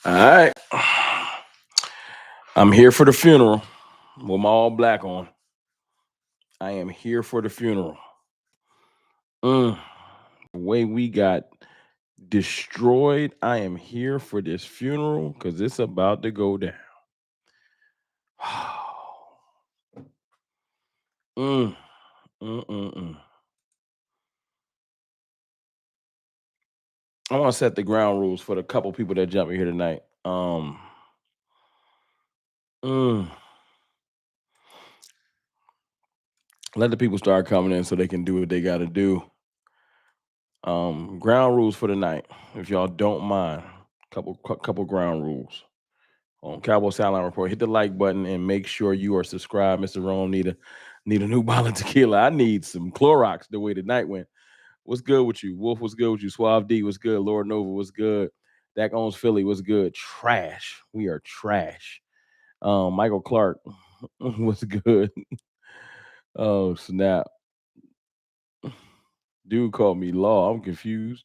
All right. I'm here for the funeral with my all black on. I am here for the funeral. Mm, the way we got destroyed, I am here for this funeral because it's about to go down. mm, mm, mm, mm. I want to set the ground rules for the couple people that jump in here tonight. Mm, let the people start coming in so they can do what they got to do. Ground rules for the night, if y'all don't mind. Couple ground rules. On Cowboys Sideline Report. Hit the like button and make sure you are subscribed. Mr. Rome need a new bottle of tequila. I need some Clorox the way the night went. What's good with you? Wolf, what's good with you? Suave D, what's good? Lord Nova, what's good? Dak owns Philly, what's good? Trash. We are trash. Michael Clark, what's good? Oh, snap. Dude called me Law. I'm confused.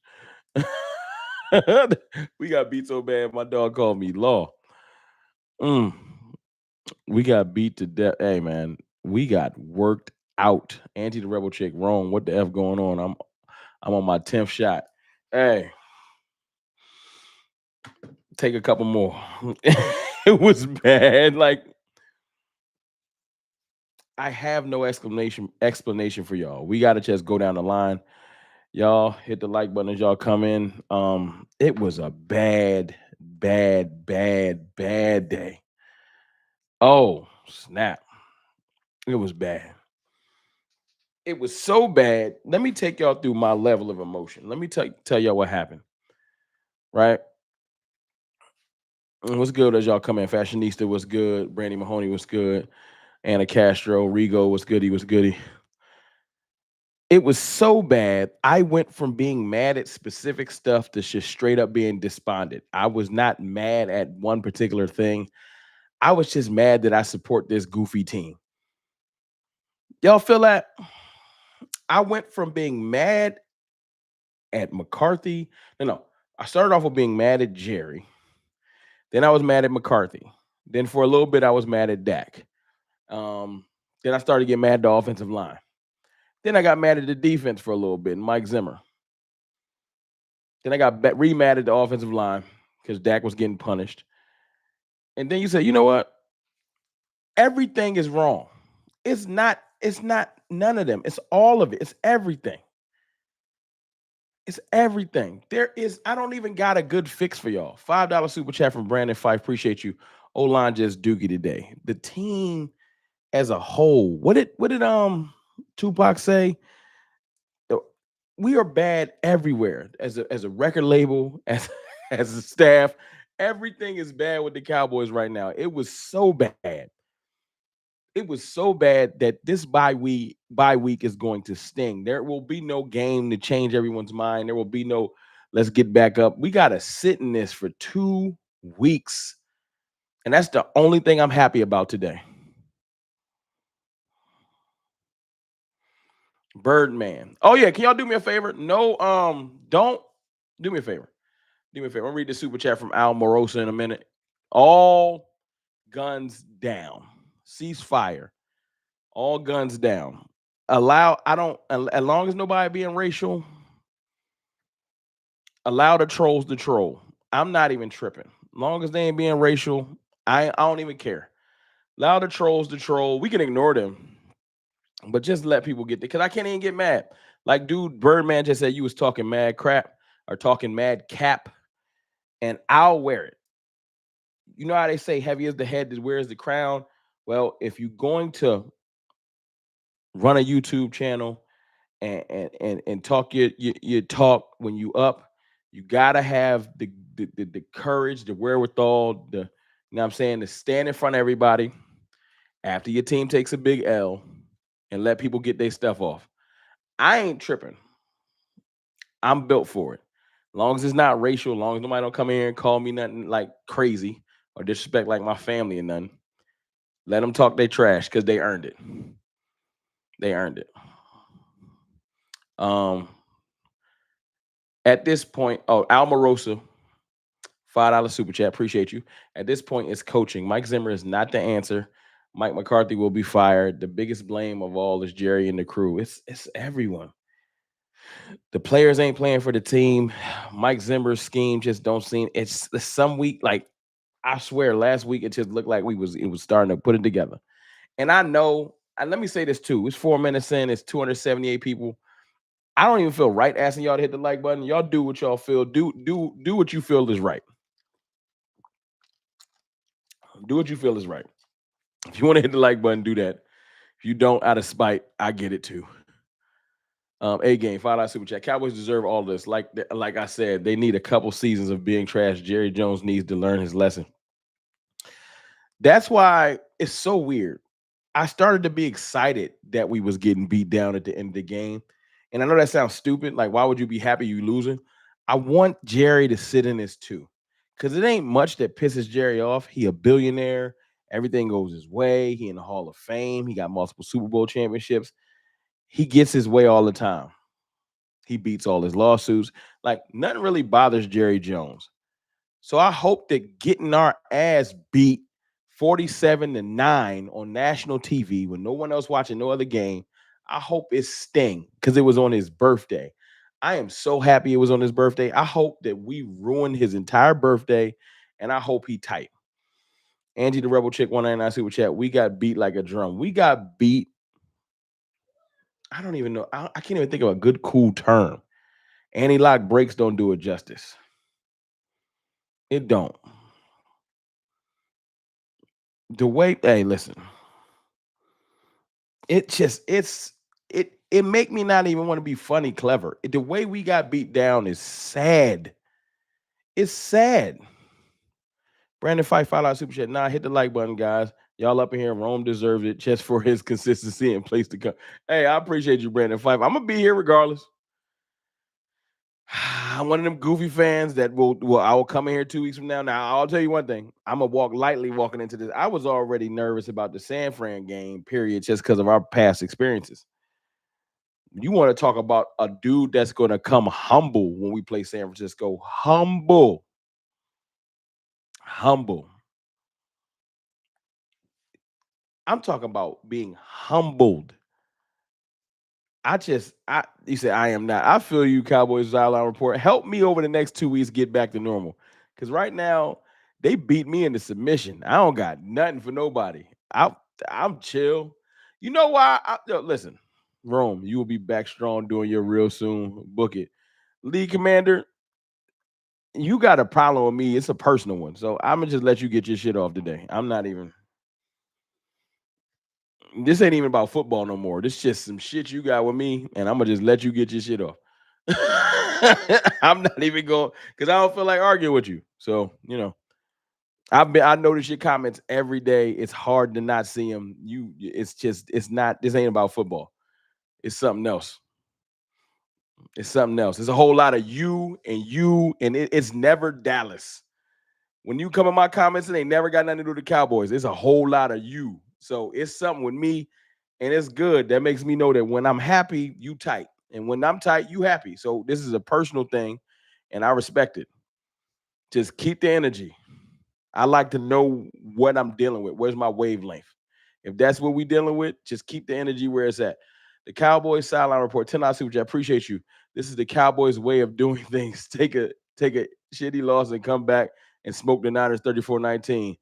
We got beat so bad, my dog called me Law. Mm. We got beat to death. Hey man, we got worked out. Anti the rebel chick, wrong. What the F going on? I'm on my 10th shot. Hey, take a couple more. It was bad. Like, I have no explanation for y'all. We gotta just go down the line. Y'all hit the like button as y'all come in. It was a bad day. Oh, snap. It was bad. It was so bad. Let me take y'all through my level of emotion. Let me tell y'all what happened. Right? What's good as y'all come in? Fashionista was good. Brandy Mahoney was good. Anna Castro, Rigo was good. He was goody. It was so bad. I went from being mad at specific stuff to just straight up being despondent. I was not mad at one particular thing. I was just mad that I support this goofy team. Y'all feel that? I went from being mad at McCarthy. No. I started off with being mad at Jerry. Then I was mad at McCarthy. Then for a little bit, I was mad at Dak. Then I started getting mad at the offensive line. Then I got mad at the defense for a little bit, Mike Zimmer. Then I got re-mad at the offensive line because Dak was getting punished. And then you say, you know what? Everything is wrong. It's not none of them. It's all of it. It's everything. It's everything. I don't even got a good fix for y'all. $5 super chat from Brandon Fife. Appreciate you. O-line just dookie today. The team as a whole. What did Tupac say? We are bad everywhere as a record label, as a staff. Everything is bad with the Cowboys right now. It was so bad. It was so bad that this bye week is going to sting. There will be no game to change everyone's mind. There will be no let's get back up. We got to sit in this for 2 weeks. And that's the only thing I'm happy about today. Birdman. Oh yeah, can y'all do me a favor? No, don't do me a favor. Do me a favor. I'm gonna read the super chat from Al Morosa in a minute. All guns down. Ceasefire. All guns down. I don't, as long as nobody being racial, allow the trolls to troll. I'm not even tripping. As long as they ain't being racial, I don't even care. Allow the trolls to troll. We can ignore them, but just let people get there. Because I can't even get mad. Like, dude, Birdman just said you was talking mad crap or talking mad cap, and I'll wear it. You know how they say heavy is the head that wears the crown? Well, if you're going to run a YouTube channel and talk your talk when you up, you gotta have the courage, the wherewithal, the you know what I'm saying, to stand in front of everybody after your team takes a big L and let people get their stuff off. I ain't tripping. I'm built for it. As long as it's not racial, as long as nobody don't come in here and call me nothing like crazy or disrespect like my family and nothing. Let them talk their trash because they earned it. They earned it. Um, at this point, Almarosa $5 super chat. Appreciate you. At this point, it's coaching. Mike Zimmer is not the answer. Mike McCarthy will be fired. The biggest blame of all is Jerry and the crew. It's everyone. The players ain't playing for the team. Mike Zimmer's scheme just don't seem. It's some week. Like I swear, last week it just looked like it was starting to put it together. And I know. And let me say this too. It's 4 minutes in. It's 278 people. I don't even feel right asking y'all to hit the like button. Y'all do what y'all feel. Do what you feel is right. Do what you feel is right. If you want to hit the like button, do that. If you don't, out of spite, I get it too. A game, $5 super chat. Cowboys deserve all this. Like I said, they need a couple seasons of being trash. Jerry Jones needs to learn his lesson. That's why it's so weird. I started to be excited that we was getting beat down at the end of the game. And I know that sounds stupid. Like, why would you be happy you losing? I want Jerry to sit in this too. Because it ain't much that pisses Jerry off. He a billionaire. Everything goes his way. He in the Hall of Fame. He got multiple Super Bowl championships. He gets his way all the time. He beats all his lawsuits. Like, nothing really bothers Jerry Jones. So I hope that getting our ass beat 47-9 on national TV when no one else watching no other game, I hope it sting because it was on his birthday. I am so happy it was on his birthday. I hope that we ruined his entire birthday, and I hope he tight. Angie the Rebel Chick 199 Super Chat. We got beat like a drum. We got beat. I don't even know. I can't even think of a good, cool term. Anti-lock breaks don't do it justice. It don't. The way, hey, listen, it make me not even want to be funny, clever. The way we got beat down is sad. It's sad. Brandon Fight, $5 super chat. Nah, hit the like button, guys. Y'all up in here. Rome deserves it just for his consistency and place to come. Hey, I appreciate you, Brandon Fife. I'm gonna be here regardless. I'm one of them goofy fans that I will come in here 2 weeks from now. Now, I'll tell you one thing. I'm gonna walk lightly walking into this. I was already nervous about the San Fran game, period, just because of our past experiences. You want to talk about a dude that's gonna come humble when we play San Francisco. Humble. Humble. I'm talking about being humbled. You say I am not. I feel you, Cowboys Sideline Report. Help me over the next 2 weeks get back to normal. Because right now, they beat me into submission. I don't got nothing for nobody. I'm chill. You know why? Yo, listen, Rome, you will be back strong doing your real soon. Book it. League commander, you got a problem with me. It's a personal one. So I'm gonna just let you get your shit off today. I'm not even. This ain't even about football no more. This just some shit you got with me, and I'm gonna just let you get your shit off. I'm not even going because I don't feel like arguing with you. So I notice your comments every day. It's hard to not see them. It's not. This ain't about football. It's something else. It's something else. It's a whole lot of you, and it's never Dallas. When you come in my comments, it ain't never got nothing to do with the Cowboys. It's a whole lot of you. So it's something with me, and it's good. That makes me know that when I'm happy, you tight. And when I'm tight, you happy. So this is a personal thing, and I respect it. Just keep the energy. I like to know what I'm dealing with. Where's my wavelength? If that's what we're dealing with, just keep the energy where it's at. The Cowboys sideline report, 10 super chat. Appreciate you. This is the Cowboys way of doing things. Take a shitty loss and come back and smoke the Niners 34-19.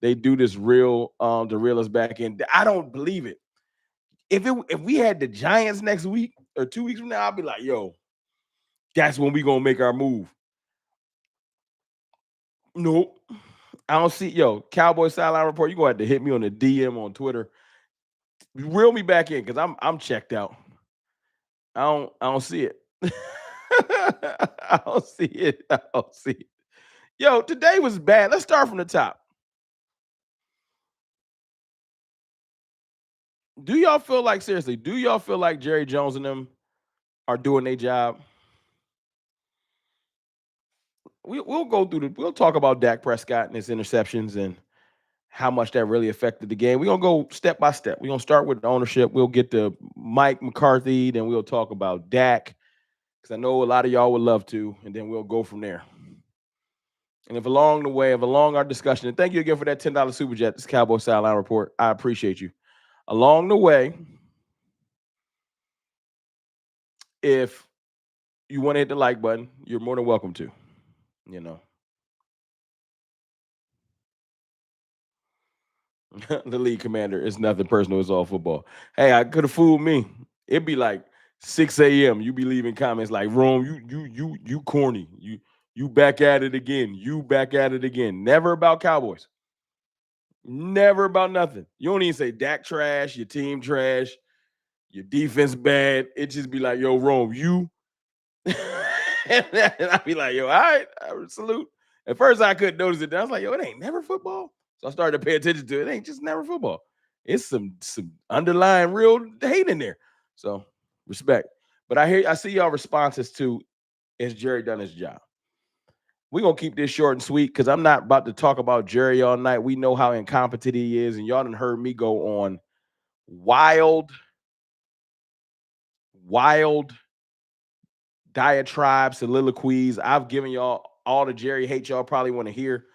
They do this real to reel us back in. I don't believe it. If we had the Giants next week or 2 weeks from now, I'll be like, yo, that's when we gonna make our move. Nope. I don't see Cowboy sideline report. You gonna have to hit me on the DM on Twitter. Reel me back in because I'm checked out. I don't see it. I don't see it. I don't see it. Yo, today was bad. Let's start from the top. Do y'all feel like seriously? Do y'all feel like Jerry Jones and them are doing their job? We'll go through we'll talk about Dak Prescott and his interceptions and how much that really affected the game. We're gonna go step by step. We're gonna start with the ownership. We'll get to Mike McCarthy, then we'll talk about Dak, because I know a lot of y'all would love to, and then we'll go from there. And if along the way, if along our discussion, and thank you again for that $10 super chat, this Cowboy Sideline Report. I appreciate you. Along the way, if you want to hit the like button, you're more than welcome to. You know, the league commander is nothing personal. It's all football. Hey, I could have fooled me. It'd be like 6 a.m. You be leaving comments like, "Rome, you corny. You back at it again. You back at it again." Never about Cowboys. Never about nothing. You don't even say Dak trash, your team trash, your defense bad. It just be like, "Yo, Rome, you." And I'd be like, "Yo, all right, I would salute." At first, I couldn't notice it. Then I was like, "Yo, it ain't never football." So I started to pay attention to it. It ain't just never football. It's some underlying real hate in there. So respect. But I see y'all responses to, "Has Jerry done his job?" We're gonna keep this short and sweet because I'm not about to talk about Jerry all night. We know how incompetent he is, and y'all done heard me go on wild, wild diatribes, soliloquies. I've given y'all all the Jerry hate y'all probably want to hear.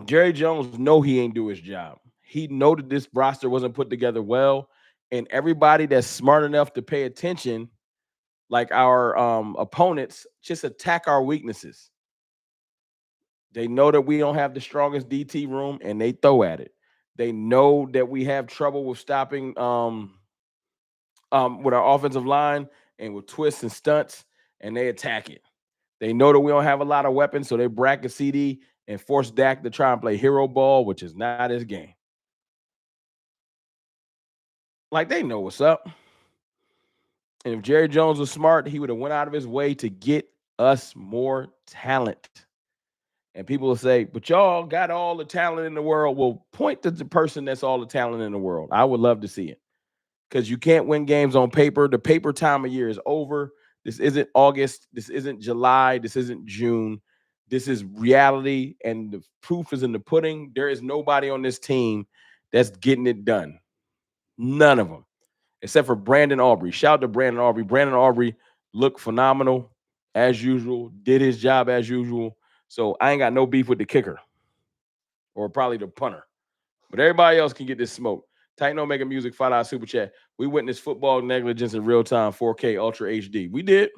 Jerry Jones know he ain't do his job. He know that this roster wasn't put together well, and everybody that's smart enough to pay attention, like our opponents, just attack our weaknesses. They know that we don't have the strongest DT room, and they throw at it. They know that we have trouble with stopping with our offensive line and with twists and stunts, and they attack it. They know that we don't have a lot of weapons, so they bracket CD and force Dak to try and play hero ball, which is not his game. Like they know what's up. And if Jerry Jones was smart, he would have went out of his way to get us more talent. And people will say, "But y'all got all the talent in the world." Well, point to the person that's all the talent in the world. I would love to see it because you can't win games on paper. The paper time of year is over. This isn't August. This isn't July. This isn't June. This is reality, and the proof is in the pudding. There is nobody on this team that's getting it done. None of them, except for Brandon Aubrey. Shout out to Brandon Aubrey. Brandon Aubrey looked phenomenal as usual, did his job as usual. So I ain't got no beef with the kicker or probably the punter. But everybody else can get this smoke. Titan Omega Music, $5 super chat. We witnessed football negligence in real time, 4K Ultra HD. We did.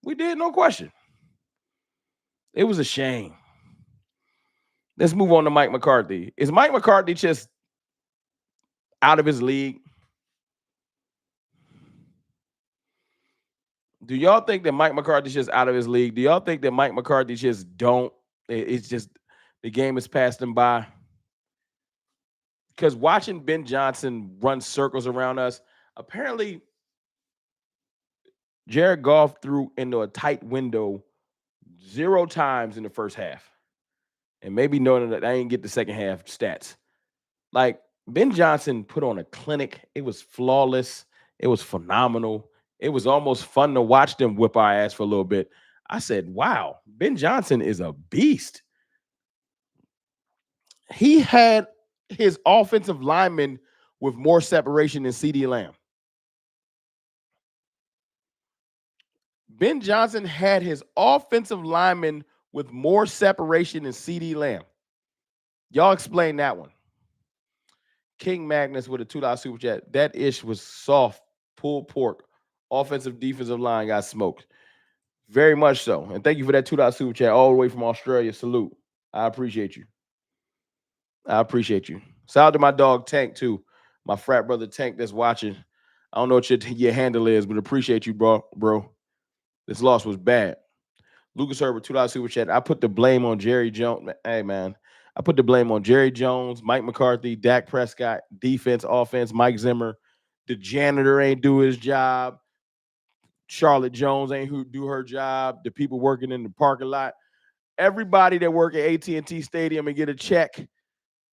We did, no question. It was a shame. Let's move on to Mike McCarthy. Is Mike McCarthy just out of his league? Do y'all think that Mike McCarthy's just out of his league? Do y'all think that Mike McCarthy just don't? It's just the game has passed him by? Because watching Ben Johnson run circles around us, apparently Jared Goff threw into a tight window 0 times in the first half. And maybe knowing that I didn't get the second half stats. Like Ben Johnson put on a clinic. It was flawless. It was phenomenal. It was almost fun to watch them whip our ass for a little bit. I said, wow, Ben Johnson is a beast. He had his offensive lineman with more separation than CeeDee Lamb. Ben Johnson had his offensive lineman with more separation than CeeDee Lamb. Y'all explain that one. King Magnus with a $2 super chat. That ish was soft, pulled pork. Offensive defensive line got smoked. Very much so. And thank you for that $2 super chat all the way from Australia. Salute. I appreciate you. I appreciate you. Shout out to my dog Tank, too. My frat brother Tank that's watching. I don't know what your handle is, but appreciate you, bro. This loss was bad. Lucas Herbert, $2 super chat. I put the blame on Jerry Jones. Hey, man. I put the blame on Jerry Jones, Mike McCarthy, Dak Prescott, defense, offense, Mike Zimmer. The janitor ain't do his job. Charlotte Jones ain't who do her job. The people working in the parking lot. Everybody that work at AT&T Stadium and get a check,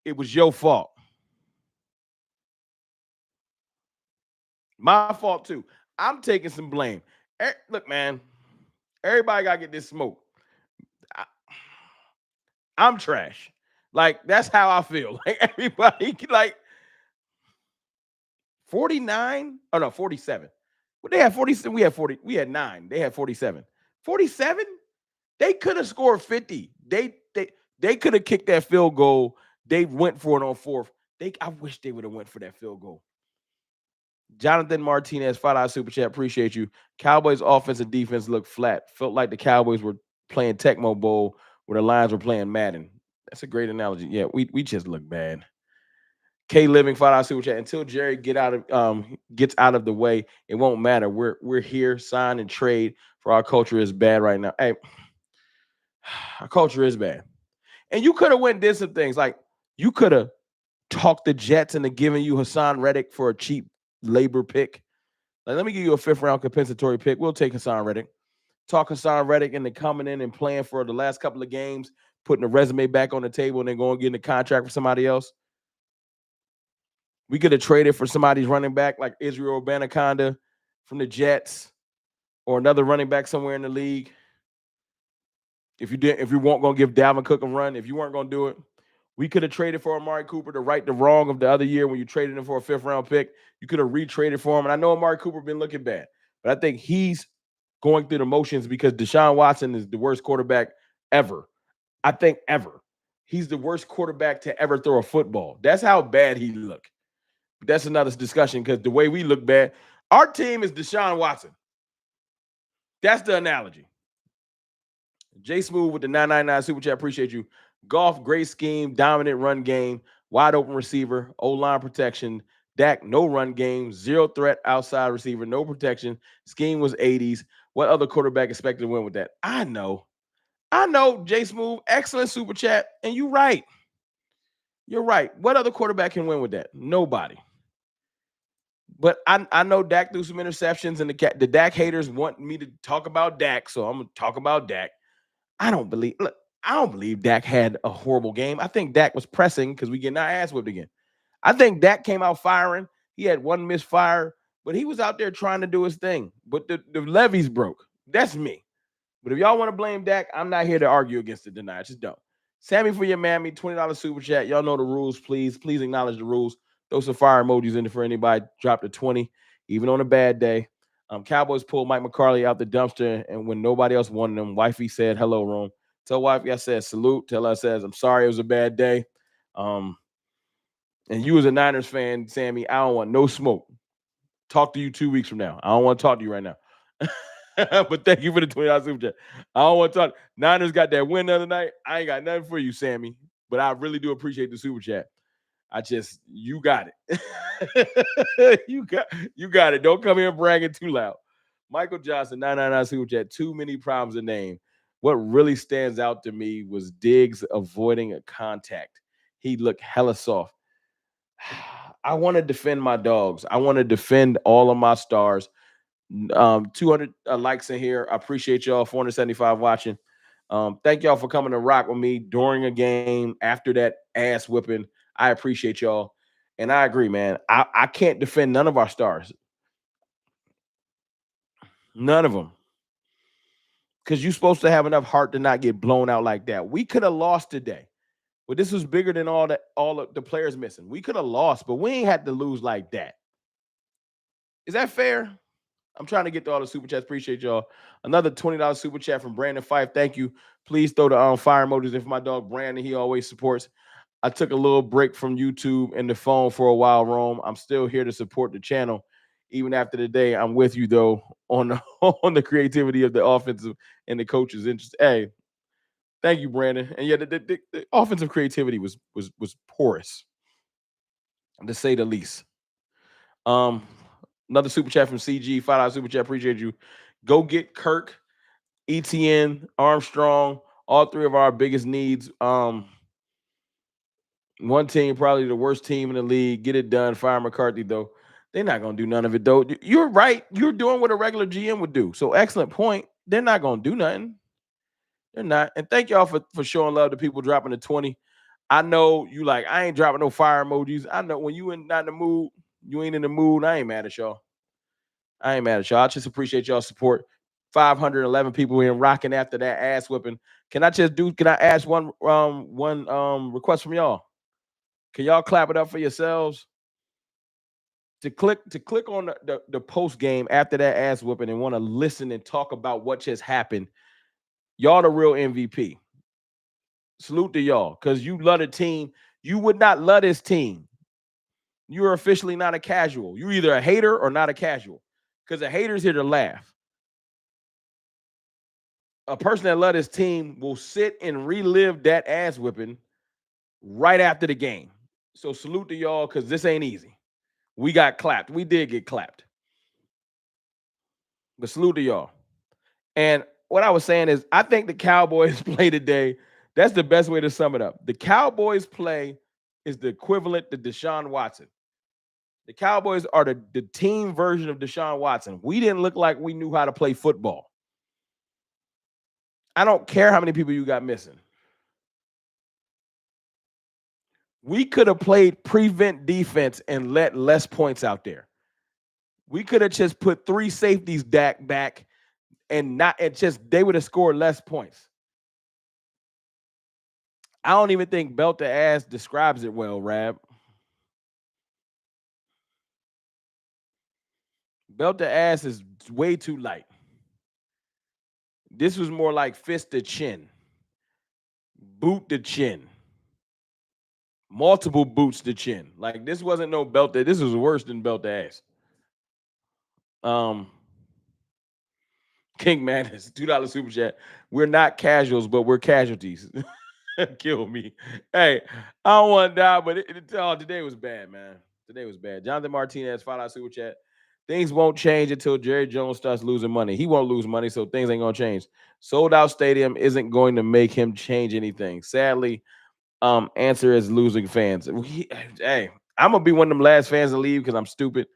it was your fault. My fault too. I'm taking some blame. Look, man, everybody got to get this smoke. I'm trash. Like, that's how I feel. Like, everybody, like, 49? Oh, no, 47. Well, they had 47. We had 40. We had 9. They had 47. 47? They could have scored 50. They could have kicked that field goal. They went for it on fourth. I wish they would have went for that field goal. Jonathan Martinez, $5 super chat. Appreciate you. Cowboys offense and defense looked flat. Felt like the Cowboys were playing Tecmo Bowl where the Lions were playing Madden. That's a great analogy. Yeah, we just look bad. K Living, $5 super chat. Until Jerry gets out of the way, it won't matter. We're here, sign and trade for our culture is bad right now. Hey, our culture is bad. And you could have went did some things. Like you could have talked the Jets into giving you Hassan Reddick for a cheap labor pick. Like, let me give you a fifth round compensatory pick. We'll take Hassan Reddick. Talk Hassan Reddick into coming in and playing for the last couple of games, putting the resume back on the table, and then going and getting a contract for somebody else. We could have traded for somebody's running back like Israel Banaconda from the Jets or another running back somewhere in the league. If you weren't going to give Dalvin Cook a run, if you weren't going to do it, we could have traded for Amari Cooper to right the wrong of the other year when you traded him for a fifth round pick. You could have retraded for him. And I know Amari Cooper been looking bad, but I think he's going through the motions because Deshaun Watson is the worst quarterback ever. I think ever. He's the worst quarterback to ever throw a football. That's how bad he looked. But that's another discussion because the way we look bad, our team is Deshaun Watson. That's the analogy. Jay Smooth with the 999 super chat. Appreciate you. Golf, great scheme, dominant run game, wide open receiver, O-line protection. Dak, no run game, zero threat outside receiver, no protection. Scheme was 80s. What other quarterback expected to win with that? I know, Jay Smooth. Excellent super chat. And you're right. You're right. What other quarterback can win with that? Nobody. But I know Dak threw some interceptions, and the Dak haters want me to talk about Dak, so I'm gonna talk about Dak. I don't believe Dak had a horrible game. I think Dak was pressing because we getting our ass whipped again. I think Dak came out firing. He had one misfire, but he was out there trying to do his thing. But the levees broke. That's me. But if y'all want to blame Dak, I'm not here to argue against it tonight. Just don't. Sammy for your mammy, $20 super chat. Y'all know the rules, please. Please acknowledge the rules. Throw some fire emojis in for anybody. Drop the 20, even on a bad day. Cowboys pulled Mike McCarthy out the dumpster, and when nobody else wanted him, wifey said, hello, room. Tell wifey I said salute. Tell her I says, I'm sorry it was a bad day. And you as a Niners fan, Sammy, I don't want no smoke. Talk to you 2 weeks from now. I don't want to talk to you right now. But thank you for the $20 super chat. I don't want to talk. Niners got that win the other night. I ain't got nothing for you, Sammy. But I really do appreciate the super chat. You got it. you got it. Don't come here bragging too loud. Michael Johnson, 999 super chat. Too many problems to name. What really stands out to me was Diggs avoiding a contact. He looked hella soft. I want to defend my dogs. I want to defend all of my stars. 200 likes in here. I appreciate y'all. 475 watching. Thank y'all for coming to rock with me during a game after that ass whipping. I appreciate y'all. And I agree, man. I can't defend none of our stars. None of them. Because you're supposed to have enough heart to not get blown out like that. We could have lost today. But this was bigger than all of the players missing. We could have lost, but we ain't had to lose like that. Is that fair? I'm trying to get to all the super chats. Appreciate y'all. Another $20 super chat from Brandon Fife. Thank you. Please throw the fire emojis in for my dog Brandon. He always supports. I took a little break from YouTube and the phone for a while, Rome. I'm still here to support the channel. Even after the day, I'm with you though on the, on the creativity of the offensive and the coach's interest. Hey, thank you, Brandon. And yeah, the offensive creativity was porous, to say the least. Another super chat from CG, $5 super chat. Appreciate you. Go get Kirk, ETN, Armstrong, all three of our biggest needs. One team, probably the worst team in the league. Get it done. Fire McCarthy, though. They're not going to do none of it, though. You're right. You're doing what a regular GM would do. So, excellent point. They're not going to do nothing. They're not. And thank y'all for showing love to people dropping the 20. I know you like, I ain't dropping no fire emojis. I know when you not in the mood, you ain't in the mood. I ain't mad at y'all. I just appreciate y'all support. 511 people in rocking after that ass whipping. Can I ask one request from y'all? Can y'all clap it up for yourselves? To click on the post game after that ass whipping and want to listen and talk about what just happened. Y'all the real MVP. Salute to y'all because you love the team. You would not love this team. You're officially not a casual. You're either a hater or not a casual because a hater's here to laugh. A person that love his team will sit and relive that ass whipping right after the game. So salute to y'all because this ain't easy. We got clapped. We did get clapped. But salute to y'all. And what I was saying is, I think the Cowboys play today. That's the best way to sum it up. The Cowboys play is the equivalent to Deshaun Watson. The Cowboys are the team version of Deshaun Watson. We didn't look like we knew how to play football. I don't care how many people you got missing. We could have played prevent defense and let less points out there. We could have just put 3 safeties back and just they would have scored less points. I don't even think belt to ass describes it well, Rab. Belt to ass is way too light. This was more like fist to chin, boot to chin, multiple boots to chin. Like this wasn't no belt to. This was worse than belt to ass. Um, King Madness, $2 super chat. We're not casuals, but we're casualties. Kill me. Hey, I don't want to die, but today was bad, man. Today was bad. Jonathan Martinez, $5 super chat. Things won't change until Jerry Jones starts losing money. He won't lose money, so things ain't gonna change. Sold out stadium isn't going to make him change anything. Sadly, answer is losing fans. Hey, I'm gonna be one of them last fans to leave because I'm stupid.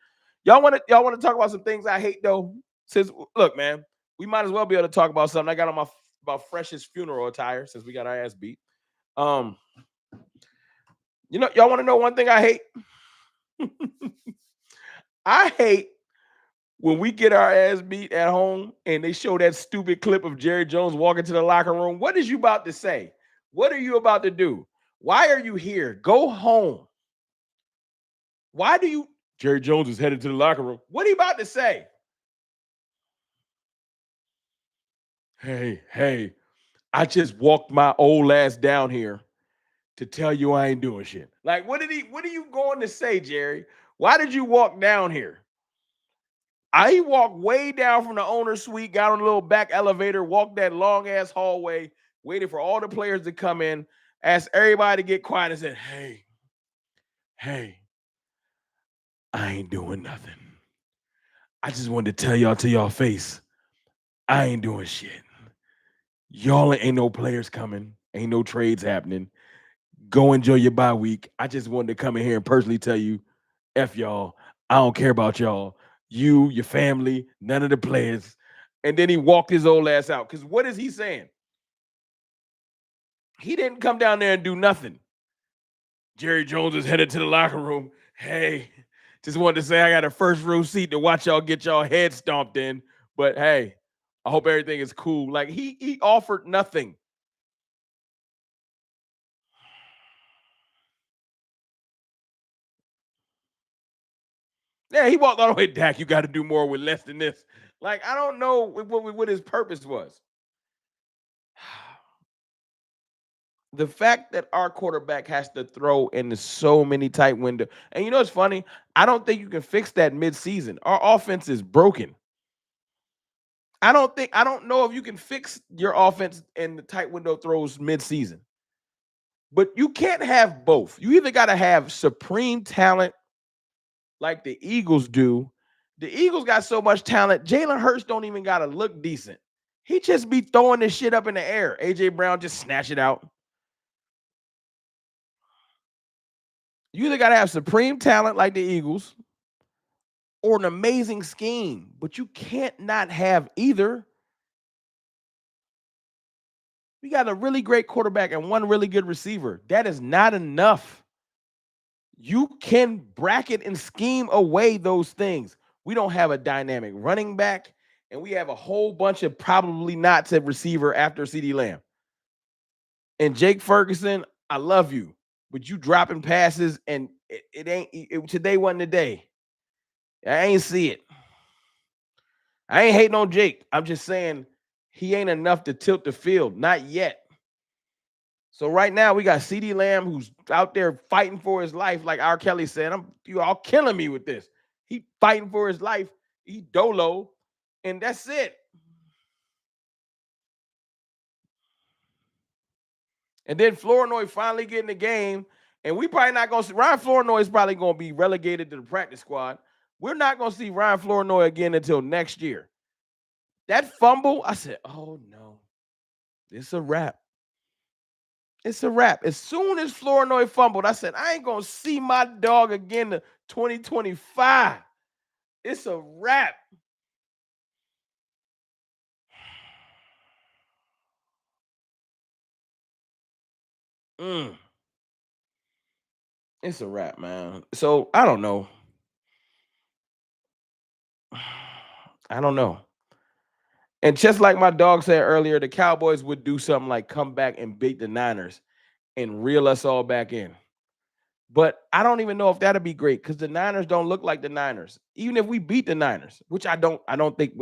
Y'all want to talk about some things I hate though? Since look, man, we might as well be able to talk about something. I got on my freshest funeral attire since we got our ass beat. Um, y'all want to know one thing I hate? I hate when we get our ass beat at home and they show that stupid clip of Jerry Jones walking to the locker room. What is you about to say? What are you about to do? Why are you here? Go home. Why do you? Jerry Jones is headed to the locker room. What are you about to say? Hey, I just walked my old ass down here to tell you I ain't doing shit. Like, what are you going to say, Jerry? Why did you walk down here? I walked way down from the owner's suite, got on a little back elevator, walked that long ass hallway, waited for all the players to come in, asked everybody to get quiet, and said, hey, I ain't doing nothing. I just wanted to tell y'all to y'all face, I ain't doing shit. Y'all ain't no players coming, ain't no trades happening. Go enjoy your bye week. I just wanted to come in here and personally tell you, F y'all. I don't care about y'all. You, your family, none of the players. And then he walked his old ass out. Because what is he saying? He didn't come down there and do nothing. Jerry Jones is headed to the locker room. Hey, just wanted to say I got a first row seat to watch y'all get y'all head stomped in. But hey, I hope everything is cool. Like he offered nothing. Yeah, he walked all the way. Dak, you got to do more with less than this. Like I don't know what his purpose was. The fact that our quarterback has to throw in so many tight windows, and you know it's funny. I don't think you can fix that mid-season. Our offense is broken. I don't know if you can fix your offense and the tight window throws mid-season. But you can't have both. You either got to have supreme talent like the Eagles do. The Eagles got so much talent. Jalen Hurts don't even got to look decent. He just be throwing this shit up in the air. AJ Brown just snatch it out. You either got to have supreme talent like the Eagles or an amazing scheme, but you can't not have either. We got a really great quarterback and one really good receiver. That is not enough. You can bracket and scheme away those things. We don't have a dynamic running back, and we have a whole bunch of probably not to receiver after CeeDee Lamb. And Jake Ferguson, I love you, but you dropping passes, and it ain't today wasn't the day. I ain't see it. I ain't hating on Jake. I'm just saying He ain't enough to tilt the field, not yet. So right now we got CeeDee Lamb who's out there fighting for his life, like R. Kelly said. You all killing me with this. He fighting for his life. He dolo, and that's it. And then Flournoy finally getting the game, and we probably not gonna see Ryan Flournoy is probably gonna be relegated to the practice squad. We're not gonna see Ryan Flournoy again until next year. That fumble, I said, oh no, it's a wrap. It's a wrap. As soon as Flournoy fumbled, I said, I ain't gonna see my dog again to 2025. It's a wrap. Mm, it's a wrap, man. So I don't know. I don't know. And just like my dog said earlier, the Cowboys would do something like come back and beat the Niners and reel us all back in. But I don't even know if that'd be great because the Niners don't look like the Niners. Even if we beat the Niners, which I don't think.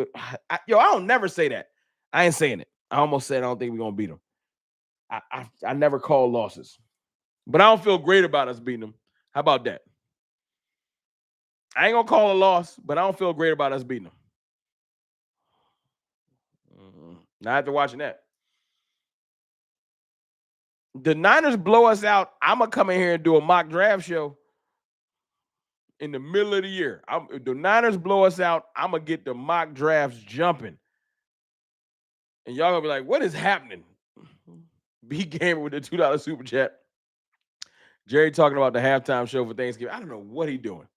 I don't never say that. I ain't saying it. I almost said I don't think we're gonna beat them. I never call losses, but I don't feel great about us beating them. How about that? I ain't gonna call a loss, but I don't feel great about us beating them. Not after watching that. The Niners blow us out. I'm gonna come in here and do a mock draft show in the middle of the year. If the Niners blow us out, I'm gonna get the mock drafts jumping, and y'all gonna be like, "What is happening?" B Gamer with the $2 super chat. Jerry talking about the halftime show for Thanksgiving. I don't know what he doing.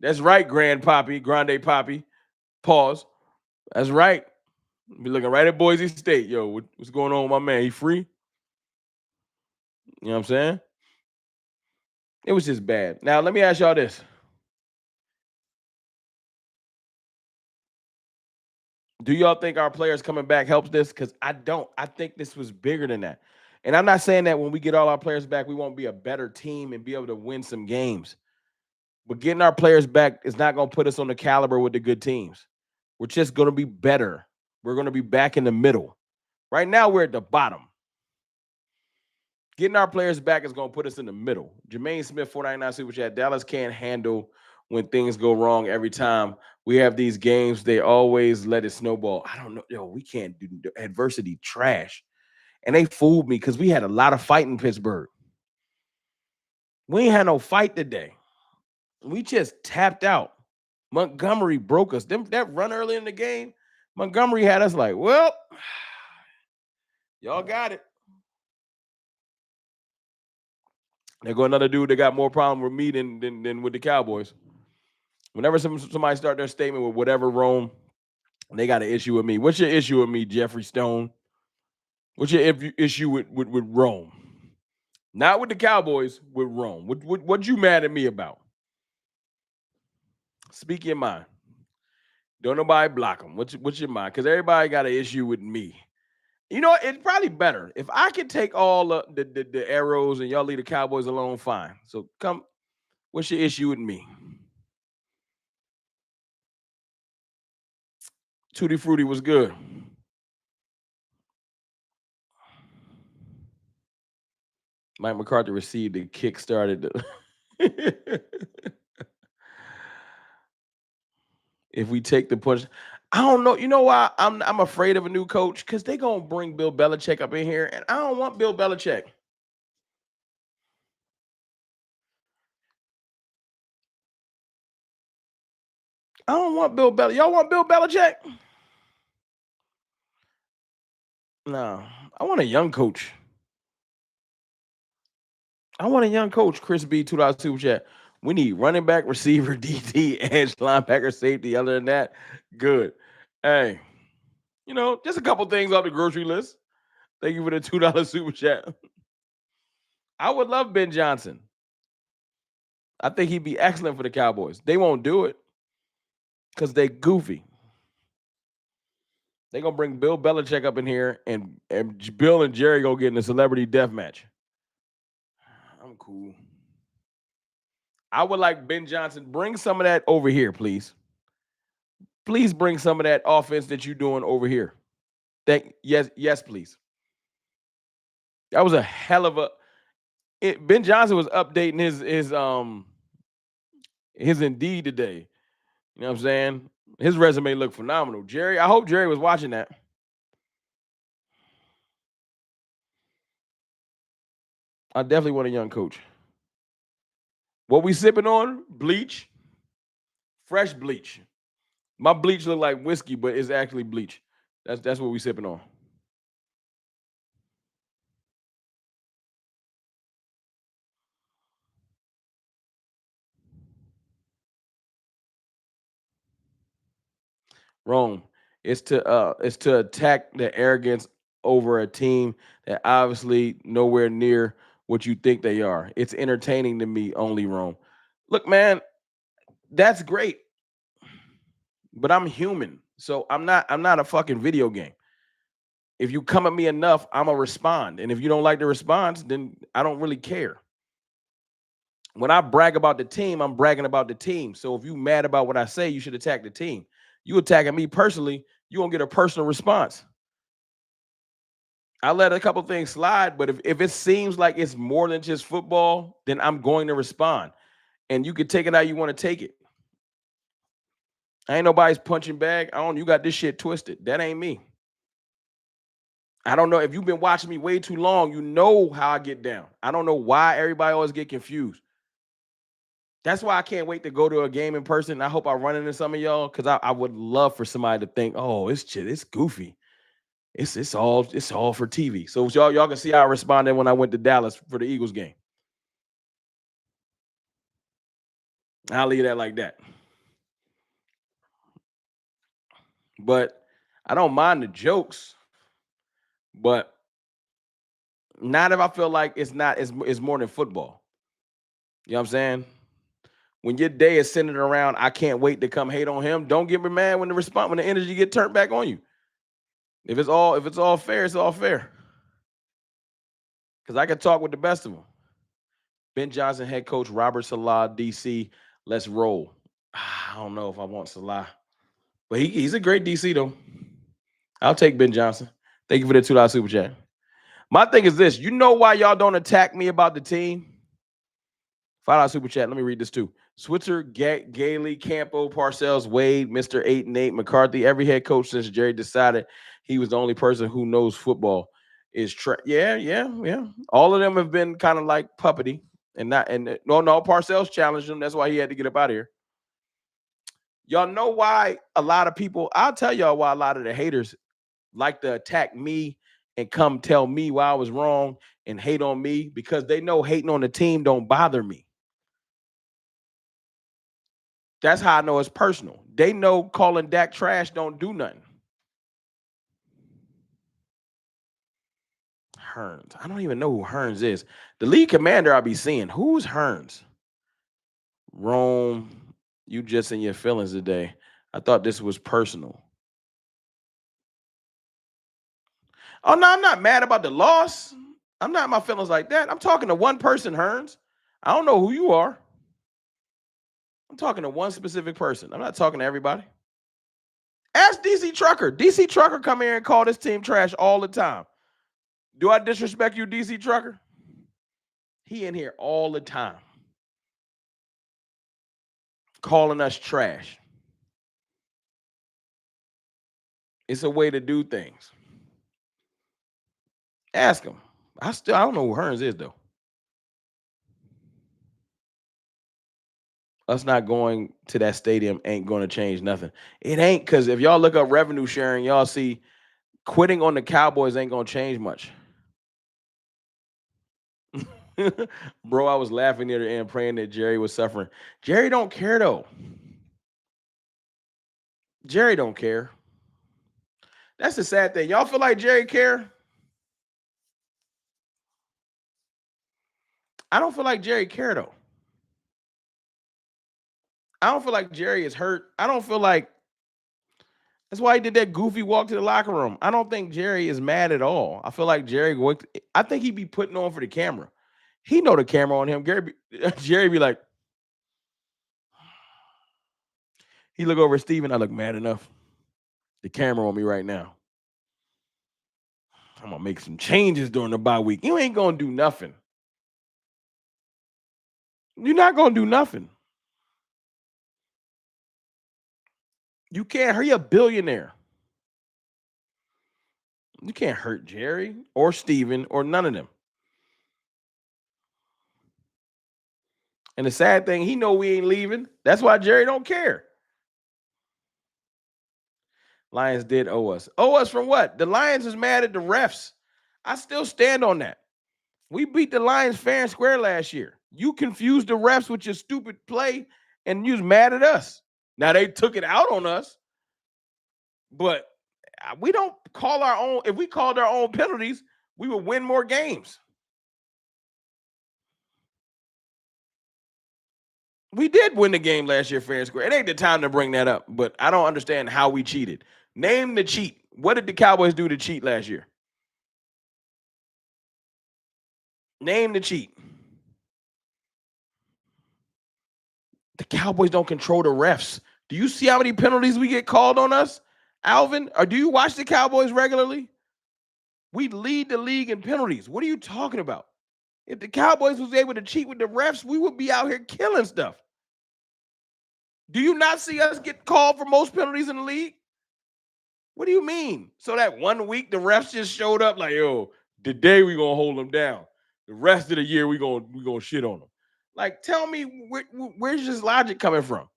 That's right, Grande Poppy. Pause. That's right. Be looking right at Boise State. Yo, what's going on with my man? He free? You know what I'm saying? It was just bad. Now, let me ask y'all this. Do y'all think our players coming back helps this? Because I don't. I think this was bigger than that. And I'm not saying that when we get all our players back, we won't be a better team and be able to win some games. But getting our players back is not going to put us on the caliber with the good teams. We're just going to be better. We're going to be back in the middle. Right now, we're at the bottom. Getting our players back is going to put us in the middle. Jermaine Smith, 499 Super Chat. Dallas can't handle when things go wrong every time. We have these games, they always let it snowball. I don't know. Yo, we can't do adversity trash. And they fooled me because we had a lot of fight in Pittsburgh. We ain't had no fight today. We just tapped out. Montgomery broke us. That run early in the game, Montgomery had us like, well, y'all got it. There go another dude that got more problem with me than with the Cowboys. Whenever somebody start their statement with whatever Rome, they got an issue with me. What's your issue with me, Jeffrey Stone? What's your issue with Rome? Not with the Cowboys, with Rome. What you mad at me about? Speak your mind. Don't nobody block them. What's your mind? Because everybody got an issue with me. You know, it's probably better if I can take all the arrows and y'all leave the Cowboys alone. Fine. So come. What's your issue with me? Tutti Frutti was good. Mike McCarthy received the kick started. If we take the push, I don't know. You know why I'm afraid of a new coach? Because they're gonna bring Bill Belichick up in here, and I don't want Bill Belichick. I don't want Bill Belichick. Y'all want Bill Belichick? No, I want a young coach. I want a young coach. Chris B. $2 super chat. We need running back, receiver, DT, edge, linebacker, safety. Other than that, good. Hey, just a couple things off the grocery list. Thank you for the $2 super chat. I would love Ben Johnson. I think he'd be excellent for the Cowboys. They won't do it because they goofy. They're gonna bring Bill Belichick up in here, and Bill and Jerry go get in a celebrity death match. I'm cool. I would like Ben Johnson. Bring some of that over here, please. Please bring some of that offense that you're doing over here. Yes, please. That was a hell of a. Ben Johnson was updating his Indeed today. You know what I'm saying? His resume looked phenomenal. Jerry, I hope Jerry was watching that. I definitely want a young coach. What we sipping on? Bleach, fresh bleach. My bleach look like whiskey, but it's actually bleach. That's what we sipping on. Rome. It's to attack the arrogance over a team that obviously nowhere near what you think they are. It's entertaining to me only, Rome. Look, man, that's great, but I'm human. So I'm not a fucking video game. If you come at me enough, I'm gonna respond. And if you don't like the response, then I don't really care. When I brag about the team, I'm bragging about the team. So if you mad about what I say, you should attack the team. You attacking me personally, you won't get a personal response. I let a couple things slide, but if it seems like it's more than just football, then I'm going to respond. And you can take it how you want to take it. I ain't nobody's punching bag. I don't. You got this shit twisted. That ain't me. I don't know if you've been watching me way too long. You know how I get down. I don't know why everybody always get confused. That's why I can't wait to go to a game in person. I hope I run into some of y'all because I would love for somebody to think, oh, it's goofy. It's all for TV. So y'all can see how I responded when I went to Dallas for the Eagles game. I'll leave that like that. But I don't mind the jokes, but not if I feel like it's more than football. You know what I'm saying? When your day is centered around, I can't wait to come hate on him. Don't get me mad when the energy get turned back on you. If it's all fair, it's all fair. Because I can talk with the best of them. Ben Johnson, head coach, Robert Salah, DC. Let's roll. I don't know if I want Salah, but he's a great DC though. I'll take Ben Johnson. Thank you for the $2 super chat. My thing is this: you know why y'all don't attack me about the team? $5 super chat. Let me read this too. Switzer, Gailey, Campo, Parcells, Wade, Mr. 8 and 8, McCarthy. Every head coach since Jerry decided he was the only person who knows football is yeah. All of them have been kind of like puppety and not and no. Parcells challenged him. That's why he had to get up out of here. Y'all know why a lot of people. I'll tell y'all why a lot of the haters like to attack me and come tell me why I was wrong and hate on me because they know hating on the team don't bother me. That's how I know it's personal. They know calling Dak trash don't do nothing. Hearns. I don't even know who Hearns is. The league commander I'll be seeing. Who's Hearns? Rome, you just in your feelings today. I thought this was personal. Oh, no, I'm not mad about the loss. I'm not in my feelings like that. I'm talking to one person, Hearns. I don't know who you are. I'm talking to one specific person. I'm not talking to everybody. Ask DC Trucker. DC Trucker come here and call this team trash all the time. Do I disrespect you, DC Trucker? He in here all the time. Calling us trash. It's a way to do things. Ask him. I don't know who Hearns is though. Us not going to that stadium ain't going to change nothing. It ain't because if y'all look up revenue sharing, y'all see quitting on the Cowboys ain't going to change much. Bro, I was laughing near the end, praying that Jerry was suffering. Jerry don't care though. Jerry don't care. That's the sad thing. Y'all feel like Jerry care? I don't feel like Jerry care though. I don't feel like Jerry is hurt. I don't feel like that's why he did that goofy walk to the locker room. I don't think Jerry is mad at all. I feel like Jerry worked. I think he'd be putting on for the camera. He know the camera on him. Jerry be like, He look over at Steven. I look mad enough. The camera on me right now. I'm gonna make some changes during the bye week. You ain't gonna do nothing. You're not gonna do nothing. You can't hurt. You're a billionaire. You can't hurt Jerry or Steven or none of them. And the sad thing, he know we ain't leaving. That's why Jerry don't care. Lions did owe us. Owe us from what? The Lions is mad at the refs. I still stand on that. We beat the Lions fair and square last year. You confused the refs with your stupid play, and you was mad at us. Now they took it out on us, but we don't call our own. If we called our own penalties, we would win more games. We did win the game last year fair and square. It ain't the time to bring that up, but I don't understand how we cheated. Name the cheat. What did the Cowboys do to cheat last year? Name the cheat. The Cowboys don't control the refs. Do you see how many penalties we get called on us, Alvin? Or do you watch the Cowboys regularly? We lead the league in penalties. What are you talking about? If the Cowboys was able to cheat with the refs, we would be out here killing stuff. Do you not see us get called for most penalties in the league? What do you mean? So that 1 week the refs just showed up like, yo, today we gonna hold them down. The rest of the year we gonna shit on them. Like, tell me where's this logic coming from?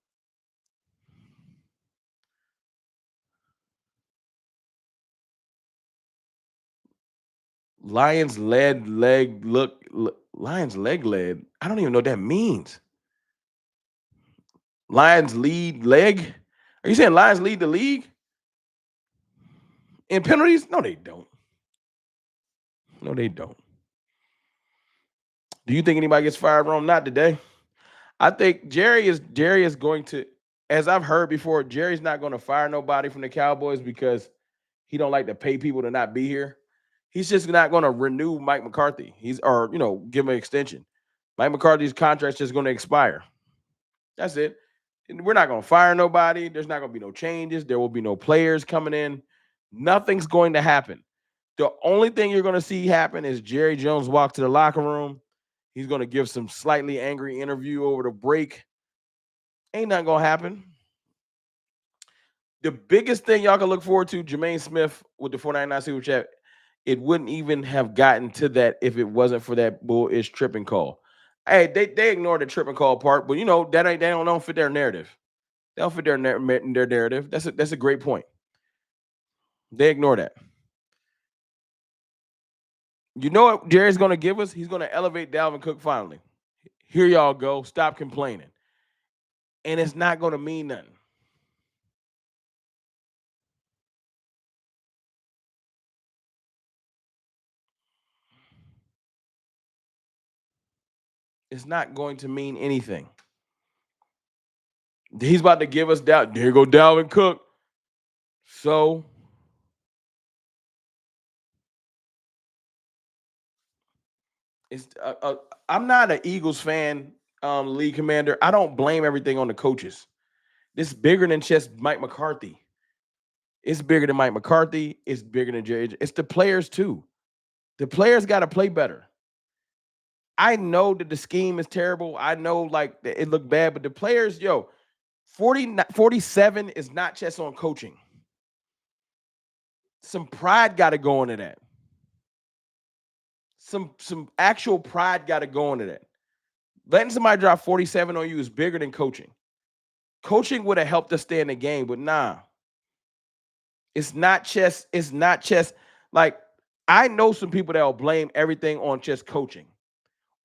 Lions led leg look Lions leg led. I don't even know what that means. Lions lead leg. Are you saying Lions lead the league in penalties? No, they don't. No, they don't. Do you think anybody gets fired wrong? Not today. I think Jerry is going to, as I've heard before, Jerry's not going to fire nobody from the Cowboys because he don't like to pay people to not be here. He's just not going to renew Mike McCarthy. Give him an extension. Mike McCarthy's contract's just going to expire. That's it. And we're not going to fire nobody. There's not going to be no changes. There will be no players coming in. Nothing's going to happen. The only thing you're going to see happen is Jerry Jones walk to the locker room. He's going to give some slightly angry interview over the break. Ain't nothing going to happen. The biggest thing y'all can look forward to, Jermaine Smith with the 499 Super Chat, it wouldn't even have gotten to that if it wasn't for that bullish tripping call. Hey, they ignored the tripping call part, but they don't fit their narrative. They don't fit their narrative. That's a great point. They ignore that. You know what Jerry's going to give us? He's going to elevate Dalvin Cook finally. Here y'all go. Stop complaining. And it's not going to mean nothing. It's not going to mean anything. He's about to give us doubt. Here go Dalvin Cook. So it's I'm not an Eagles fan, league commander. I don't blame everything on the coaches. This is bigger than just Mike McCarthy. It's bigger than Mike McCarthy. It's bigger than Jerry. It's the players too. The players got to play better. I know that the scheme is terrible. I know like it looked bad, but the players, 47 is not just on coaching. Some pride got to go into that. Some actual pride got to go into that. Letting somebody drop 47 on you is bigger than coaching. Coaching would have helped us stay in the game, but nah. It's not chess. Like, I know some people that will blame everything on just coaching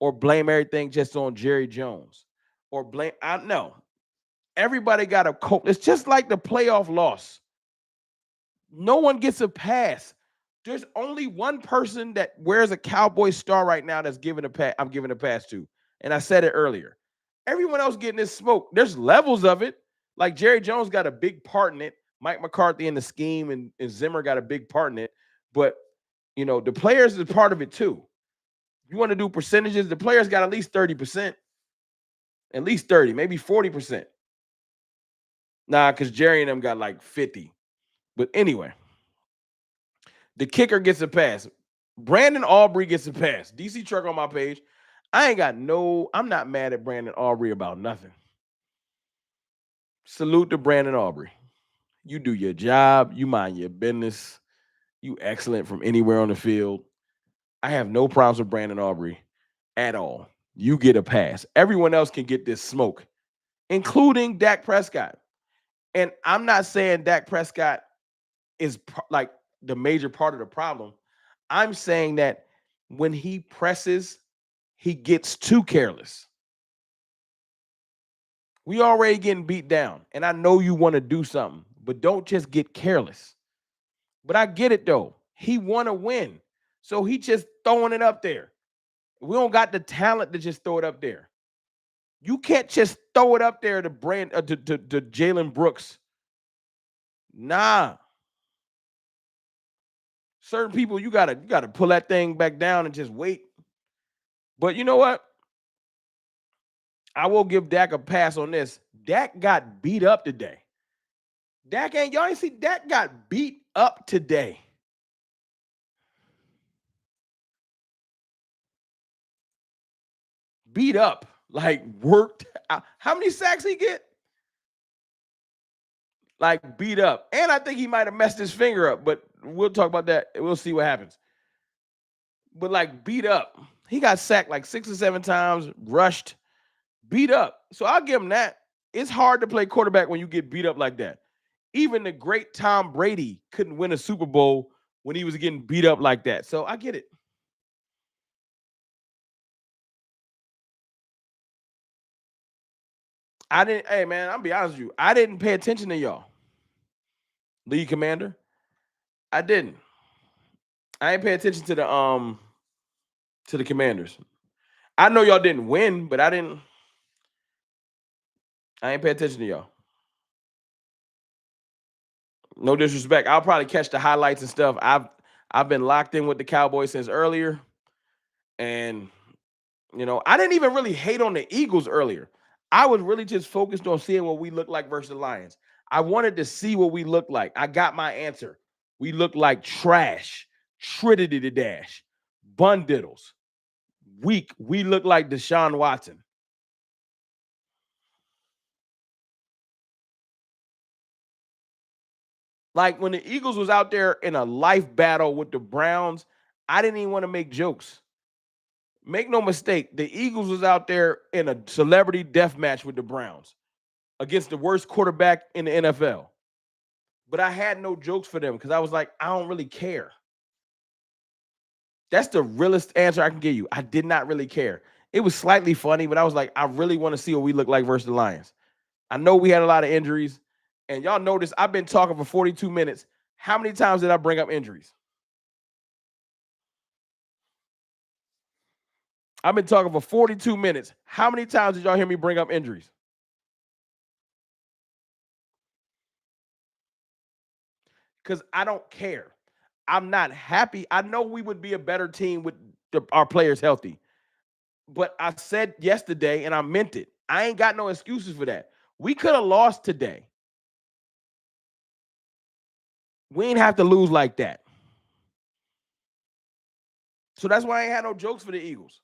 or blame everything just on Jerry Jones or blame. I know. Everybody got a coach. It's just like the playoff loss. No one gets a pass. There's only one person that wears a Cowboy star right now that's giving a pass. I'm giving a pass to. And I said it earlier. Everyone else getting this smoke. There's levels of it. Like Jerry Jones got a big part in it. Mike McCarthy in the scheme and Zimmer got a big part in it. But, the players is part of it too. You want to do percentages, the players got at least 30%. At least 30, maybe 40%. Nah, because Jerry and them got like 50. But anyway, the kicker gets a pass. Brandon Aubrey gets a pass. DC Truck on my page. I'm not mad at Brandon Aubrey about nothing. Salute to Brandon Aubrey. You do your job, you mind your business, you excellent from anywhere on the field. I have no problems with Brandon Aubrey at all. You get a pass. Everyone else can get this smoke, including Dak Prescott. And I'm not saying Dak Prescott is like the major part of the problem. I'm saying that when he presses, he gets too careless. We already getting beat down, and I know you want to do something, but don't just get careless. But I get it though. He want to win, so he just throwing it up there. We don't got the talent to just throw it up there. You can't just throw it up there to to Jalen Brooks. Nah, certain people you gotta pull that thing back down and just wait. But you know what? I will give Dak a pass on this. Dak got beat up today. Y'all ain't see Dak got beat up today. Beat up, like worked. How many sacks he get? Like beat up. And I think he might have messed his finger up, but we'll talk about that. We'll see what happens. But like beat up. He got sacked like 6 or 7 times, rushed, beat up. So I'll give him that. It's hard to play quarterback when you get beat up like that. Even the great Tom Brady couldn't win a Super Bowl when he was getting beat up like that. So I get it. Hey man, I'll be honest with you. I didn't pay attention to y'all. League commander. I didn't. I ain't pay attention to the commanders. I know y'all didn't win, but I ain't pay attention to y'all. No disrespect. I'll probably catch the highlights and stuff. I've been locked in with the Cowboys since earlier. And I didn't even really hate on the Eagles earlier. I was really just focused on seeing what we look like versus the Lions. I wanted to see what we look like. I got my answer. We look like trash, Trinity the dash, bun diddles, weak. We look like Deshaun Watson. Like when the Eagles was out there in a life battle with the Browns, I didn't even want to make jokes. Make no mistake, the Eagles was out there in a celebrity death match with the Browns against the worst quarterback in the NFL. But I had no jokes for them because I was like, I don't really care. That's the realest answer I can give you. I did not really care. It was slightly funny, but I was like, I really want to see what we look like versus the Lions. I know we had a lot of injuries, and y'all notice I've been talking for 42 minutes. How many times did I bring up injuries? I've been talking for 42 minutes. How many times did y'all hear me bring up injuries? Because I don't care. I'm not happy. I know we would be a better team with our players healthy. But I said yesterday, and I meant it. I ain't got no excuses for that. We could have lost today. We ain't have to lose like that. So that's why I ain't had no jokes for the Eagles.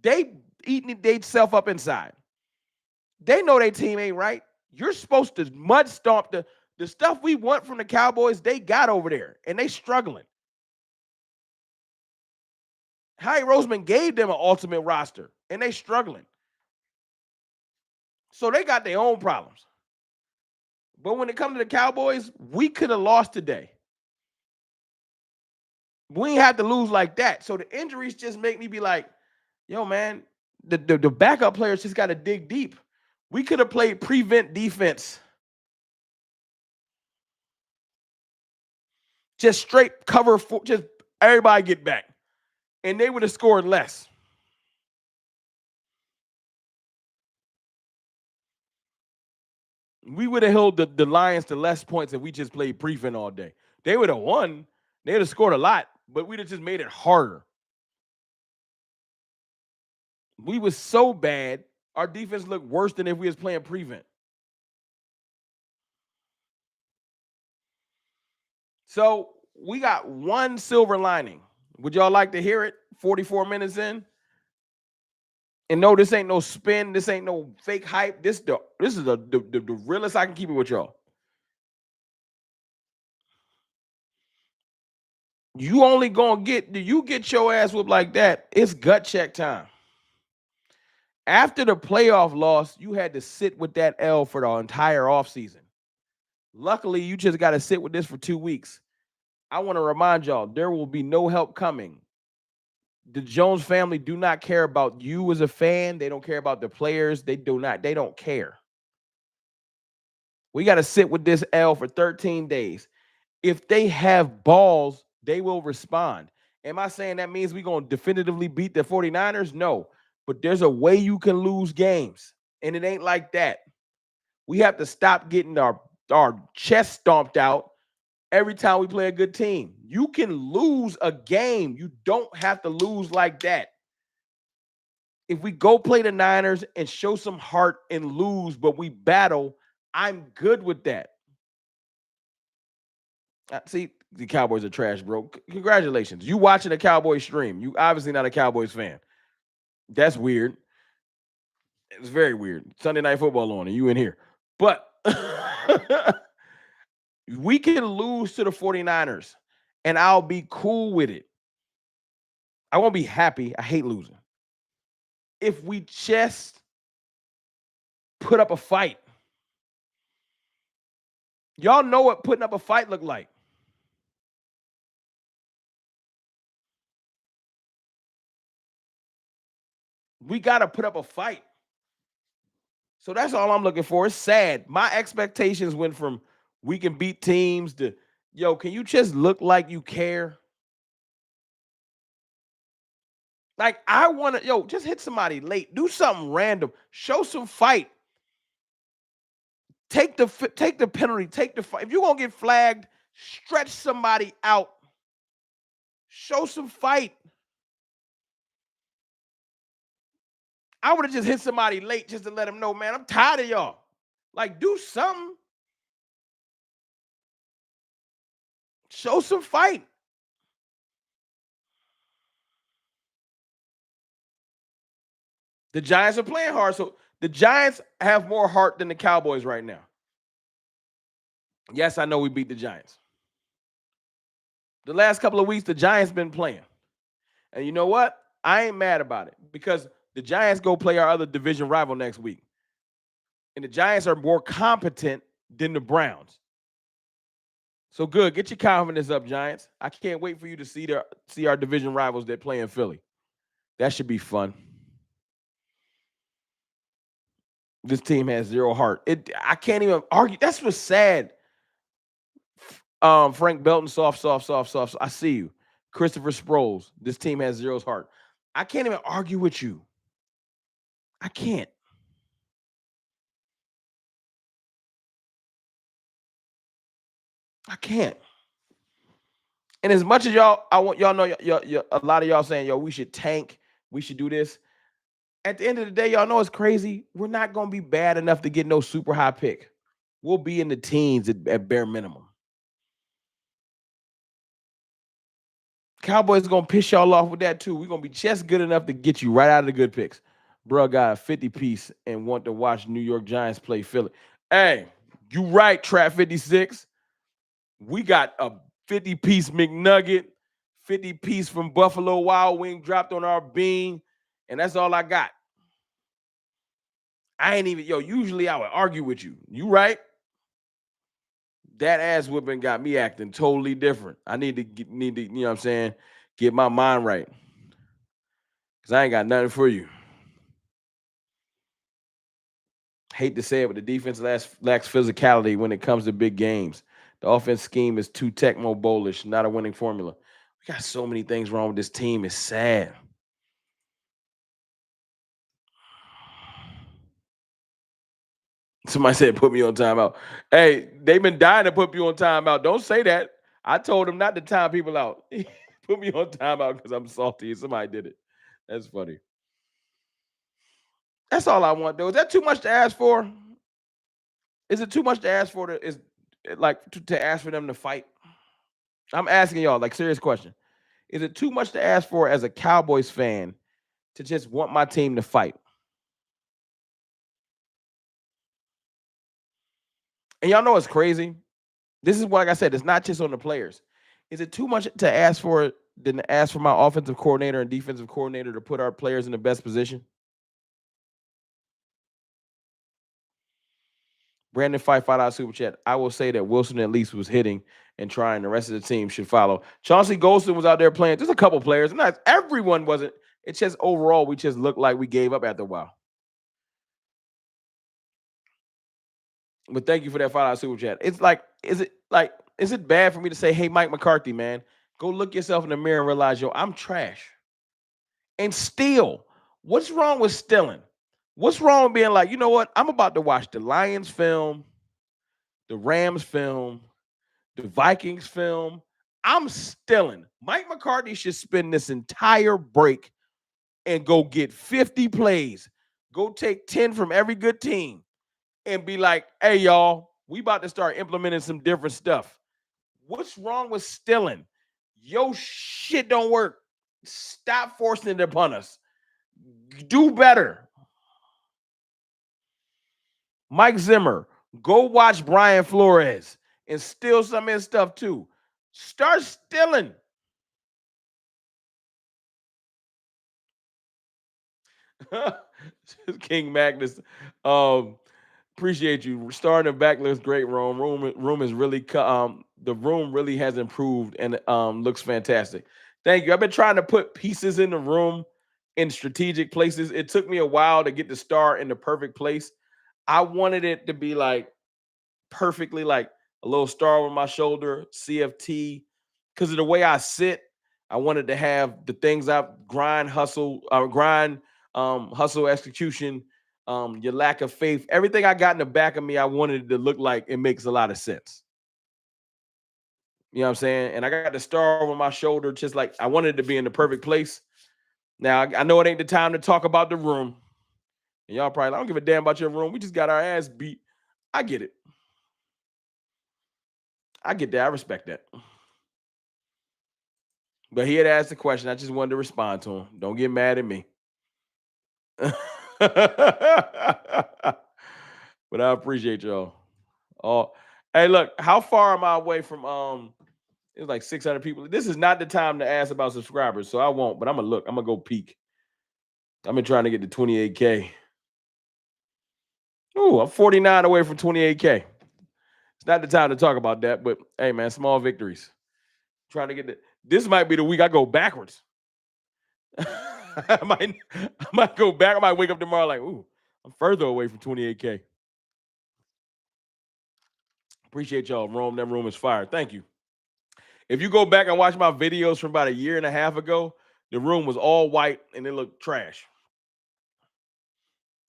They eating themselves up inside. They know their team ain't right. You're supposed to mud stomp the stuff we want from the Cowboys. They got over there, and they struggling. Harry Roseman gave them an ultimate roster, and they struggling. So they got their own problems. But when it comes to the Cowboys, we could have lost today. We ain't have to lose like that. So the injuries just make me be like, yo, man, the backup players just got to dig deep. We could have played prevent defense. Just straight cover for just everybody get back. And they would have scored less. We would have held the Lions to less points if we just played prevent all day. They would have won. They would have scored a lot, but we'd have just made it harder. We was so bad, our defense looked worse than if we was playing prevent. So we got one silver lining. Would y'all like to hear it? 44 minutes in. And no, this ain't no spin. This ain't no fake hype. This is the realest I can keep it with y'all. You only gonna get your ass whooped like that. It's gut check time. After the playoff loss, you had to sit with that L for the entire offseason. Luckily, you just got to sit with this for 2 weeks. I want to remind y'all, there will be no help coming. The Jones family do not care about you as a fan. They don't care about the players. They don't care. We got to sit with this L for 13 days. If they have balls, they will respond. Am I saying that means we're going to definitively beat the 49ers? No. But there's a way you can lose games, and it ain't like that. We have to stop getting our chest stomped out every time we play a good team. You can lose a game. You don't have to lose like that. If we go play the Niners and show some heart and lose, but we battle, I'm good with that. See, the Cowboys are trash, bro. Congratulations. You watching a Cowboys stream. You obviously not a Cowboys fan. That's weird. It's very weird. Sunday Night Football on and you in here. But we can lose to the 49ers and I'll be cool with it. I won't be happy. I hate losing. If we just put up a fight. Y'all know what putting up a fight look like. We got to put up a fight. So that's all I'm looking for. It's sad. My expectations went from we can beat teams to, yo, can you just look like you care? Like, I want to, just hit somebody late. Do something random. Show some fight. Take the penalty. Take the fight. If you're going to get flagged, stretch somebody out. Show some fight. I would have just hit somebody late just to let them know, man, I'm tired of y'all. Like, do something. Show some fight. The Giants are playing hard. So the Giants have more heart than the Cowboys right now. Yes, I know we beat the Giants. The last couple of weeks, the Giants been playing. And you know what? I ain't mad about it because the Giants go play our other division rival next week. And the Giants are more competent than the Browns. So good. Get your confidence up, Giants. I can't wait for you to see our division rivals that play in Philly. That should be fun. This team has zero heart. I can't even argue. That's what's sad. Frank Belton, soft. I see you. Christopher Sproles. This team has zero heart. I can't even argue with you. I can't. I can't. And as much as I want y'all know, a lot of y'all saying, yo, we should tank, we should do this. At the end of the day, y'all know it's crazy. We're not going to be bad enough to get no super high pick. We'll be in the teens at bare minimum. Cowboys going to piss y'all off with that too. We're going to be just good enough to get you right out of the good picks. Bro got a 50 piece and want to watch New York Giants play Philly. Hey, you right, Trap 56. We got a 50-piece McNugget, 50-piece from Buffalo Wild Wing dropped on our bean, and that's all I got. I ain't even, usually I would argue with you. You right? That ass whipping got me acting totally different. I need to, you know what I'm saying, get my mind right. Because I ain't got nothing for you. Hate to say it, but the defense lacks physicality when it comes to big games. The offense scheme is too Tecmo Bowlish, not a winning formula. We got so many things wrong with this team. It's sad. Somebody said, put me on timeout. Hey, they've been dying to put you on timeout. Don't say that. I told them not to time people out. Put me on timeout because I'm salty. Somebody did it. That's funny. That's all I want, though. Is that too much to ask for? Is it too much to ask for? To ask for them to fight? I'm asking y'all, like, serious question. Is it too much to ask for as a Cowboys fan to just want my team to fight? And y'all know it's crazy. This is what, like I said, it's not just on the players. Is it too much to ask for than to ask for my offensive coordinator and defensive coordinator to put our players in the best position? Brandon Fife, $5 super chat. I will say that Wilson at least was hitting and trying. The rest of the team should follow. Chauncey Golston was out there playing. Just a couple players. Not everyone wasn't. It's just overall, we just looked like we gave up after a while. But thank you for that $5 super chat. It's like, is it bad for me to say, hey, Mike McCarthy, man, go look yourself in the mirror and realize, yo, I'm trash. And still, what's wrong with stealing? What's wrong with being like, you know what? I'm about to watch the Lions film, the Rams film, the Vikings film. I'm stealing. Mike McCarthy should spend this entire break and go get 50 plays. Go take 10 from every good team and be like, hey, y'all, we about to start implementing some different stuff. What's wrong with stealing? Yo, shit don't work. Stop forcing it upon us. Do better. Mike Zimmer, go watch Brian Flores and steal some of his stuff too. Start stealing. King Magnus, appreciate you. Starting the back looks great. Room is really the room really has improved and looks fantastic. Thank you. I've been trying to put pieces in the room in strategic places. It took me a while to get the star in the perfect place. I wanted it to be like perfectly like a little star on my shoulder, CFT, because of the way I sit. I wanted to have the things I hustle, execution, your lack of faith, everything I got in the back of me. I wanted it to look like it makes a lot of sense. You know what I'm saying? And I got the star over my shoulder, just like I wanted it to be in the perfect place. Now I know it ain't the time to talk about the room. And y'all probably, I don't give a damn about your room. We just got our ass beat. I get it. I get that. I respect that. But he had asked the question. I just wanted to respond to him. Don't get mad at me. But I appreciate y'all. Oh, hey, look, how far am I away from it's like 600 people. This is not the time to ask about subscribers, so I won't, but I'm gonna look. I'm gonna go peek. I've been trying to get to 28K. Oh, I'm 49 away from 28K. It's not the time to talk about that, but hey, man, small victories. Trying to get this might be the week I go backwards. I might go back. I might wake up tomorrow like, ooh, I'm further away from 28K. Appreciate y'all. Rome, that room is fire. Thank you. If you go back and watch my videos from about a year and a half ago, the room was all white and it looked trash.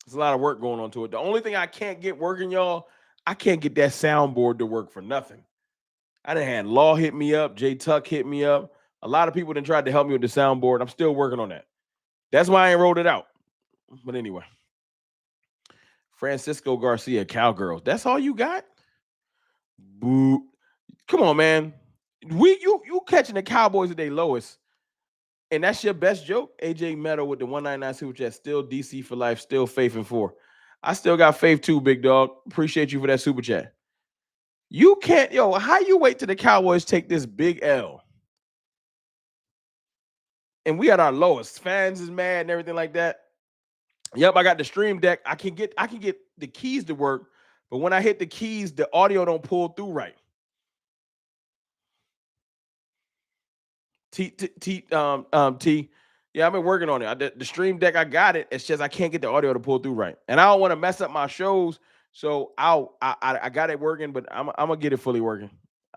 There's a lot of work going on to it. The only thing I can't get working, y'all, I can't get that soundboard to work for nothing. I done had Law hit me up, Jay Tuck hit me up. A lot of people done tried to help me with the soundboard. I'm still working on that. That's why I ain't rolled it out. But anyway, Francisco Garcia, Cowgirls. That's all you got? Boo. Come on, man. You catching the Cowboys at their lowest. And that's your best joke? AJ Meadow with the 199 super chat. Still DC for life. Still faith in 4. I still got faith too, big dog. Appreciate you for that super chat. You can't, yo, how you wait till the Cowboys take this big L? And we at our lowest. Fans is mad and everything like that. Yep, I got the stream deck. I can get the keys to work, but when I hit the keys, the audio don't pull through right. T. Yeah, I've been working on it. The stream deck, I got it. It's just I can't get the audio to pull through right, and I don't want to mess up my shows. So I got it working, but I'm gonna get it fully working.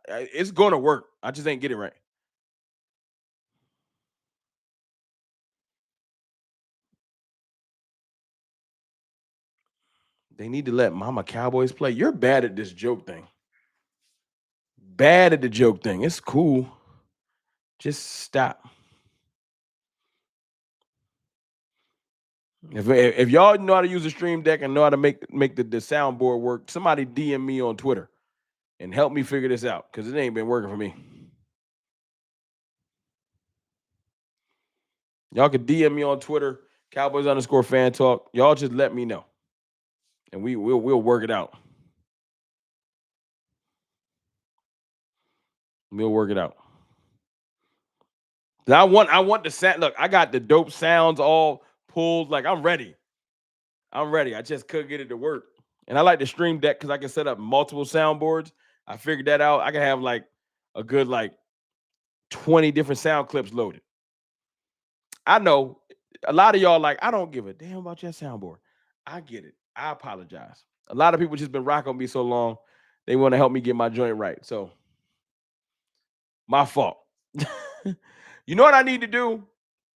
It's gonna work. I just ain't get it right. They need to let Mama Cowboys play. You're bad at this joke thing. Bad at the joke thing. It's cool. Just stop. If y'all know how to use a stream deck and know how to make the soundboard work, somebody DM me on Twitter and help me figure this out because it ain't been working for me. Y'all can DM me on Twitter, Cowboys underscore fan talk. Y'all just let me know, and we'll work it out. We'll work it out. I want the sound. Look, I got the dope sounds all pulled. Like I'm ready. I'm ready. I just couldn't get it to work. And I like the Stream Deck because I can set up multiple soundboards. I figured that out. I can have like a good like 20 different sound clips loaded. I know a lot of y'all like, I don't give a damn about your soundboard. I get it. I apologize. A lot of people just been rocking me so long. They want to help me get my joint right. So my fault. You know what I need to do?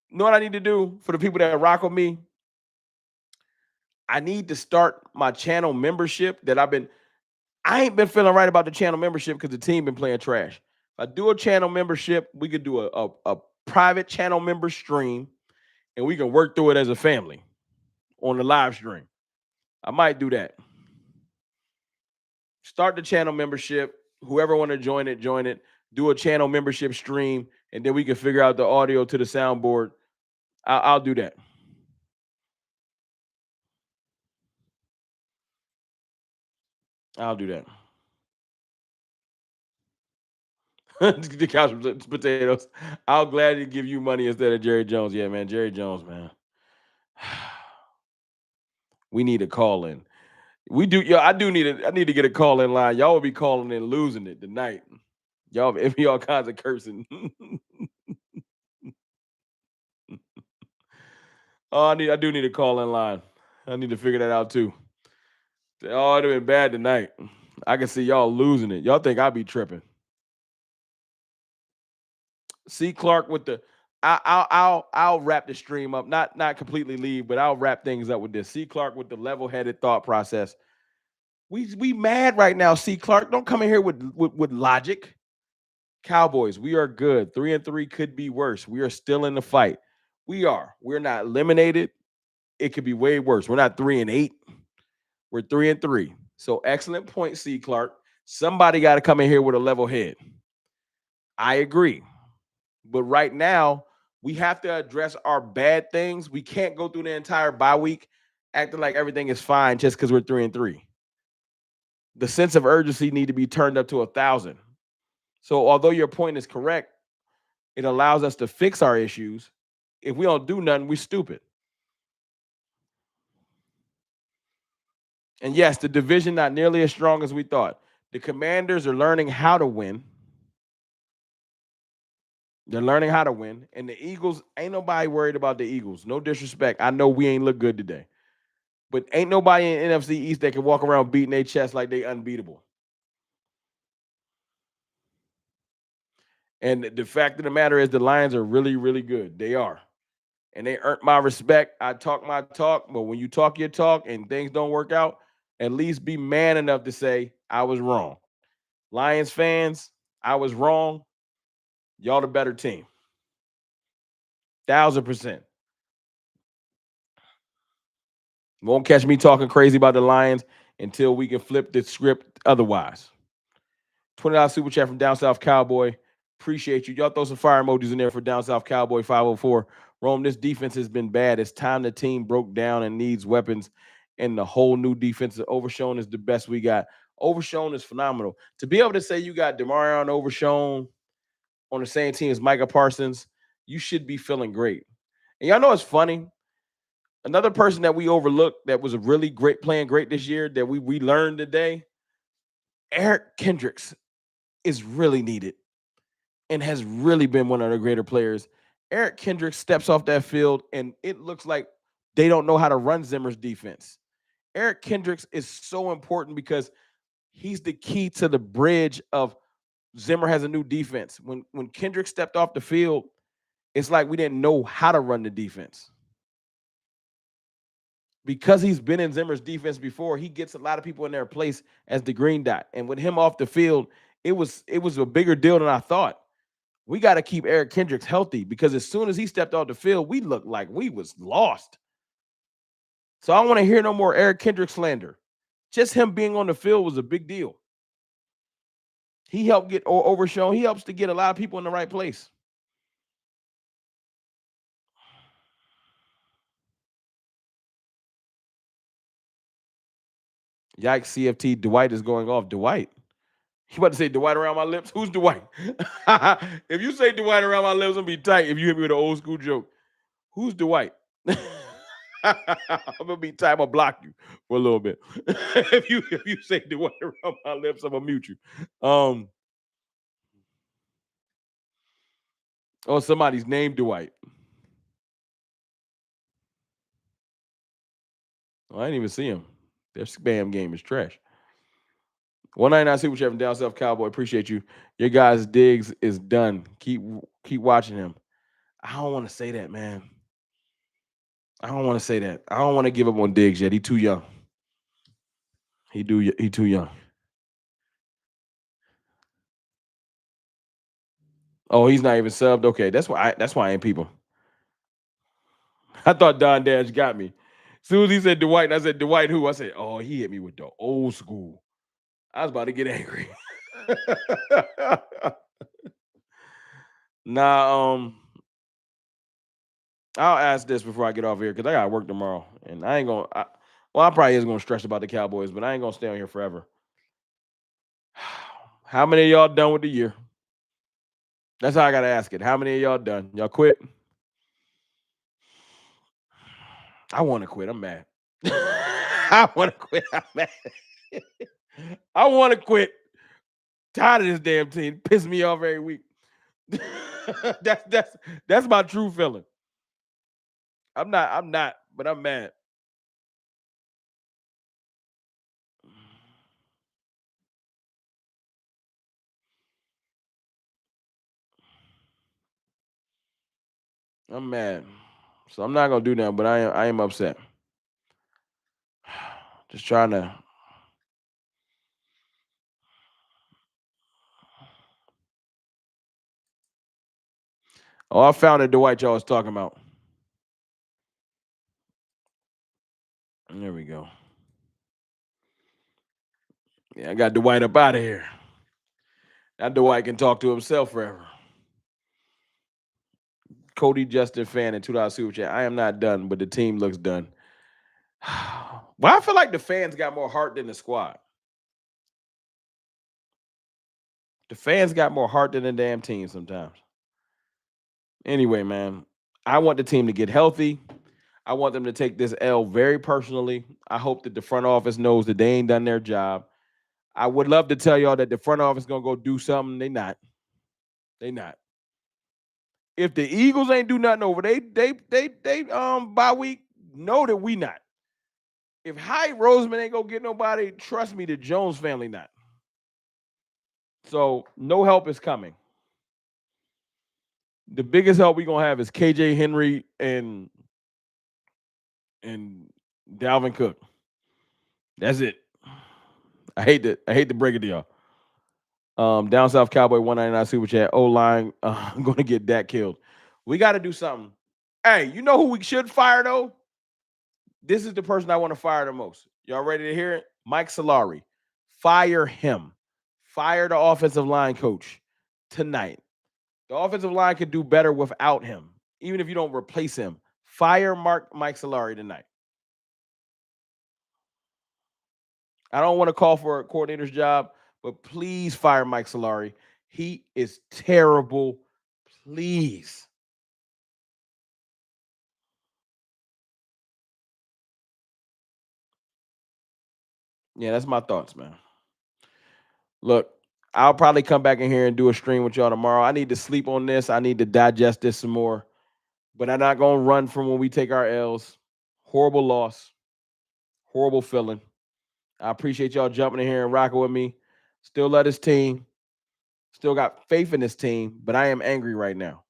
You know what I need to do for the people that rock with me? I need to start my channel membership that I ain't been feeling right about the channel membership because the team been playing trash. If I do a channel membership, we could do a private channel member stream and we can work through it as a family on the live stream. I might do that. Start the channel membership. Whoever want to join it, join it. Do a channel membership stream, and then we can figure out the audio to the soundboard. I'll do that. I'll do that. The couch potatoes. I'll gladly give you money instead of Jerry Jones. Yeah, man. Jerry Jones, man. We need a call in. We do, yo. I need to get a call in line. Y'all will be calling in losing it tonight. Y'all, it be all kinds of cursing. Oh, I do need a call in line. I need to figure that out too. Oh, it'd have been bad tonight. I can see y'all losing it. Y'all think I be tripping. C. Clark with the I'll wrap the stream up. Not completely leave, but I'll wrap things up with this. C. Clark with the level-headed thought process. We mad right now, C. Clark. Don't come in here with logic. Cowboys, we are good. 3-3 could be worse. We are still in the fight. We are. We're not eliminated. It could be way worse. We're not 3-8. We're 3-3. So excellent point, C. Clark. Somebody got to come in here with a level head. I agree. But right now, we have to address our bad things. We can't go through the entire bye week acting like everything is fine just because we're 3-3. The sense of urgency need to be turned up to 1,000. So although your point is correct, it allows us to fix our issues. If we don't do nothing, we're stupid. And yes, the division not nearly as strong as we thought. The Commanders are learning how to win. They're learning how to win. And the Eagles, ain't nobody worried about the Eagles. No disrespect. I know we ain't look good today. But ain't nobody in NFC East that can walk around beating their chest like they unbeatable. And the fact of the matter is the Lions are really, really good. They are. And they earned my respect. I talk my talk, but when you talk your talk and things don't work out, at least be man enough to say, I was wrong. Lions fans, I was wrong. Y'all the better team. 1,000%. Won't catch me talking crazy about the Lions until we can flip the script otherwise. $20 super chat from Down South Cowboy. Appreciate you. Y'all throw some fire emojis in there for Down South Cowboy 504. Rome, this defense has been bad. It's time the team broke down and needs weapons. And the whole new defense, Overshown is the best we got. Overshown is phenomenal. To be able to say you got Demarion Overshown on the same team as Micah Parsons, you should be feeling great. And y'all know it's funny. Another person that we overlooked that was a really great playing great this year that we learned today, Eric Kendricks is really needed and has really been one of the greater players. Eric Kendricks steps off that field and it looks like they don't know how to run Zimmer's defense. Eric Kendricks is so important because he's the key to the bridge of Zimmer has a new defense. When Kendricks stepped off the field, it's like we didn't know how to run the defense. Because he's been in Zimmer's defense before, he gets a lot of people in their place as the green dot. And with him off the field, it was a bigger deal than I thought. We got to keep Eric Kendricks healthy because as soon as he stepped off the field, we looked like we was lost. So I don't want to hear no more Eric Kendricks slander. Just him being on the field was a big deal. He helped get Overshown. He helps to get a lot of people in the right place. Yikes, CFT. Dwight is going off. Dwight. You about to say Dwight around my lips? Who's Dwight? If you say Dwight around my lips, I'm gonna be tight. If you hit me with an old school joke, who's Dwight? I'm gonna be tight. I'm gonna block you for a little bit. If you say Dwight around my lips, I'm gonna mute you. Oh, somebody's named Dwight. Oh, I didn't even see him. Their spam game is trash. 199 Super Chef and Down South Cowboy. Appreciate you. Your guys' digs is done. Keep watching him. I don't want to say that, man. I don't want to say that. I don't want to give up on Diggs yet. He too young. He too young. Oh, he's not even subbed. Okay, that's why I ain't people. I thought Don Dash got me. As soon as he said Dwight, and I said Dwight who? I said, oh, he hit me with the old school. I was about to get angry. Nah, I'll ask this before I get off here because I got to work tomorrow, and I ain't gonna. Well, I probably is gonna stress about the Cowboys, but I ain't gonna stay on here forever. How many of y'all done with the year? That's how I gotta ask it. How many of y'all done? Y'all quit? I want to quit. I'm mad. I want to quit. I'm mad. I want to quit. Tired of this damn team. Piss me off every week. That's my true feeling. I'm not, but I'm mad. I'm mad. So I'm not gonna do that, but I am upset. Just trying to. Oh, I found it. Dwight y'all was talking about. There we go. Yeah, I got Dwight up out of here. Now Dwight can talk to himself forever. Cody Justin fan and $2 super chat. I am not done, but the team looks done. Well, I feel like the fans got more heart than the squad. The fans got more heart than the damn team sometimes. Anyway, man, I want the team to get healthy. I want them to take this L very personally. I hope that the front office knows that they ain't done their job. I would love to tell y'all that the front office gonna go do something. They not. They not. If the Eagles ain't do nothing over they bye week, know that we not. If Hyde Roseman ain't gonna get nobody, trust me, the Jones family not. So no help is coming. The biggest help we gonna have is KJ Henry and Dalvin Cook. That's it. I hate to break it to y'all. Down South Cowboy 199 Super Chat. O line, I'm gonna get that killed. We got to do something. Hey, you know who we should fire though? This is the person I want to fire the most. Y'all ready to hear it? Mike Solari. Fire him. Fire the offensive line coach tonight. The offensive line could do better without him, even if you don't replace him. Fire Mike Solari tonight. I don't want to call for a coordinator's job, but please fire Mike Solari. He is terrible. Please. Yeah, that's my thoughts, man. Look, I'll probably come back in here and do a stream with y'all tomorrow. I need to sleep on this. I need to digest this some more. But I'm not gonna run from when we take our L's. Horrible loss. Horrible feeling. I appreciate y'all jumping in here and rocking with me. Still love this team. Still got faith in this team, but I am angry right now.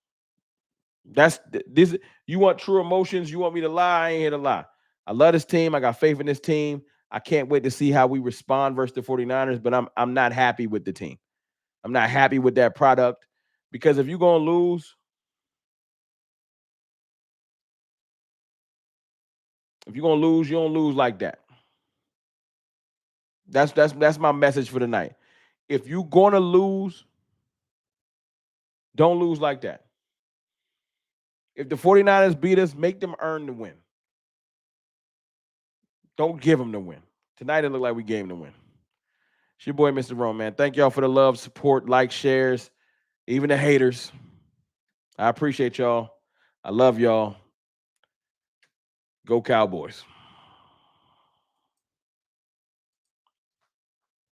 That's this. You want true emotions? You want me to lie? I ain't here to lie. I love this team. I got faith in this team. I can't wait to see how we respond versus the 49ers, but I'm not happy with the team. I'm not happy with that product because if you're gonna lose, if you're gonna lose, you don't lose like that. That's my message for tonight. If you're gonna lose, don't lose like that. If the 49ers beat us, make them earn the win. Don't give them the win. Tonight it looked like we game to win. It's your boy, Mr. Rome, man. Thank y'all for the love, support, like, shares, even the haters. I appreciate y'all. I love y'all. Go Cowboys.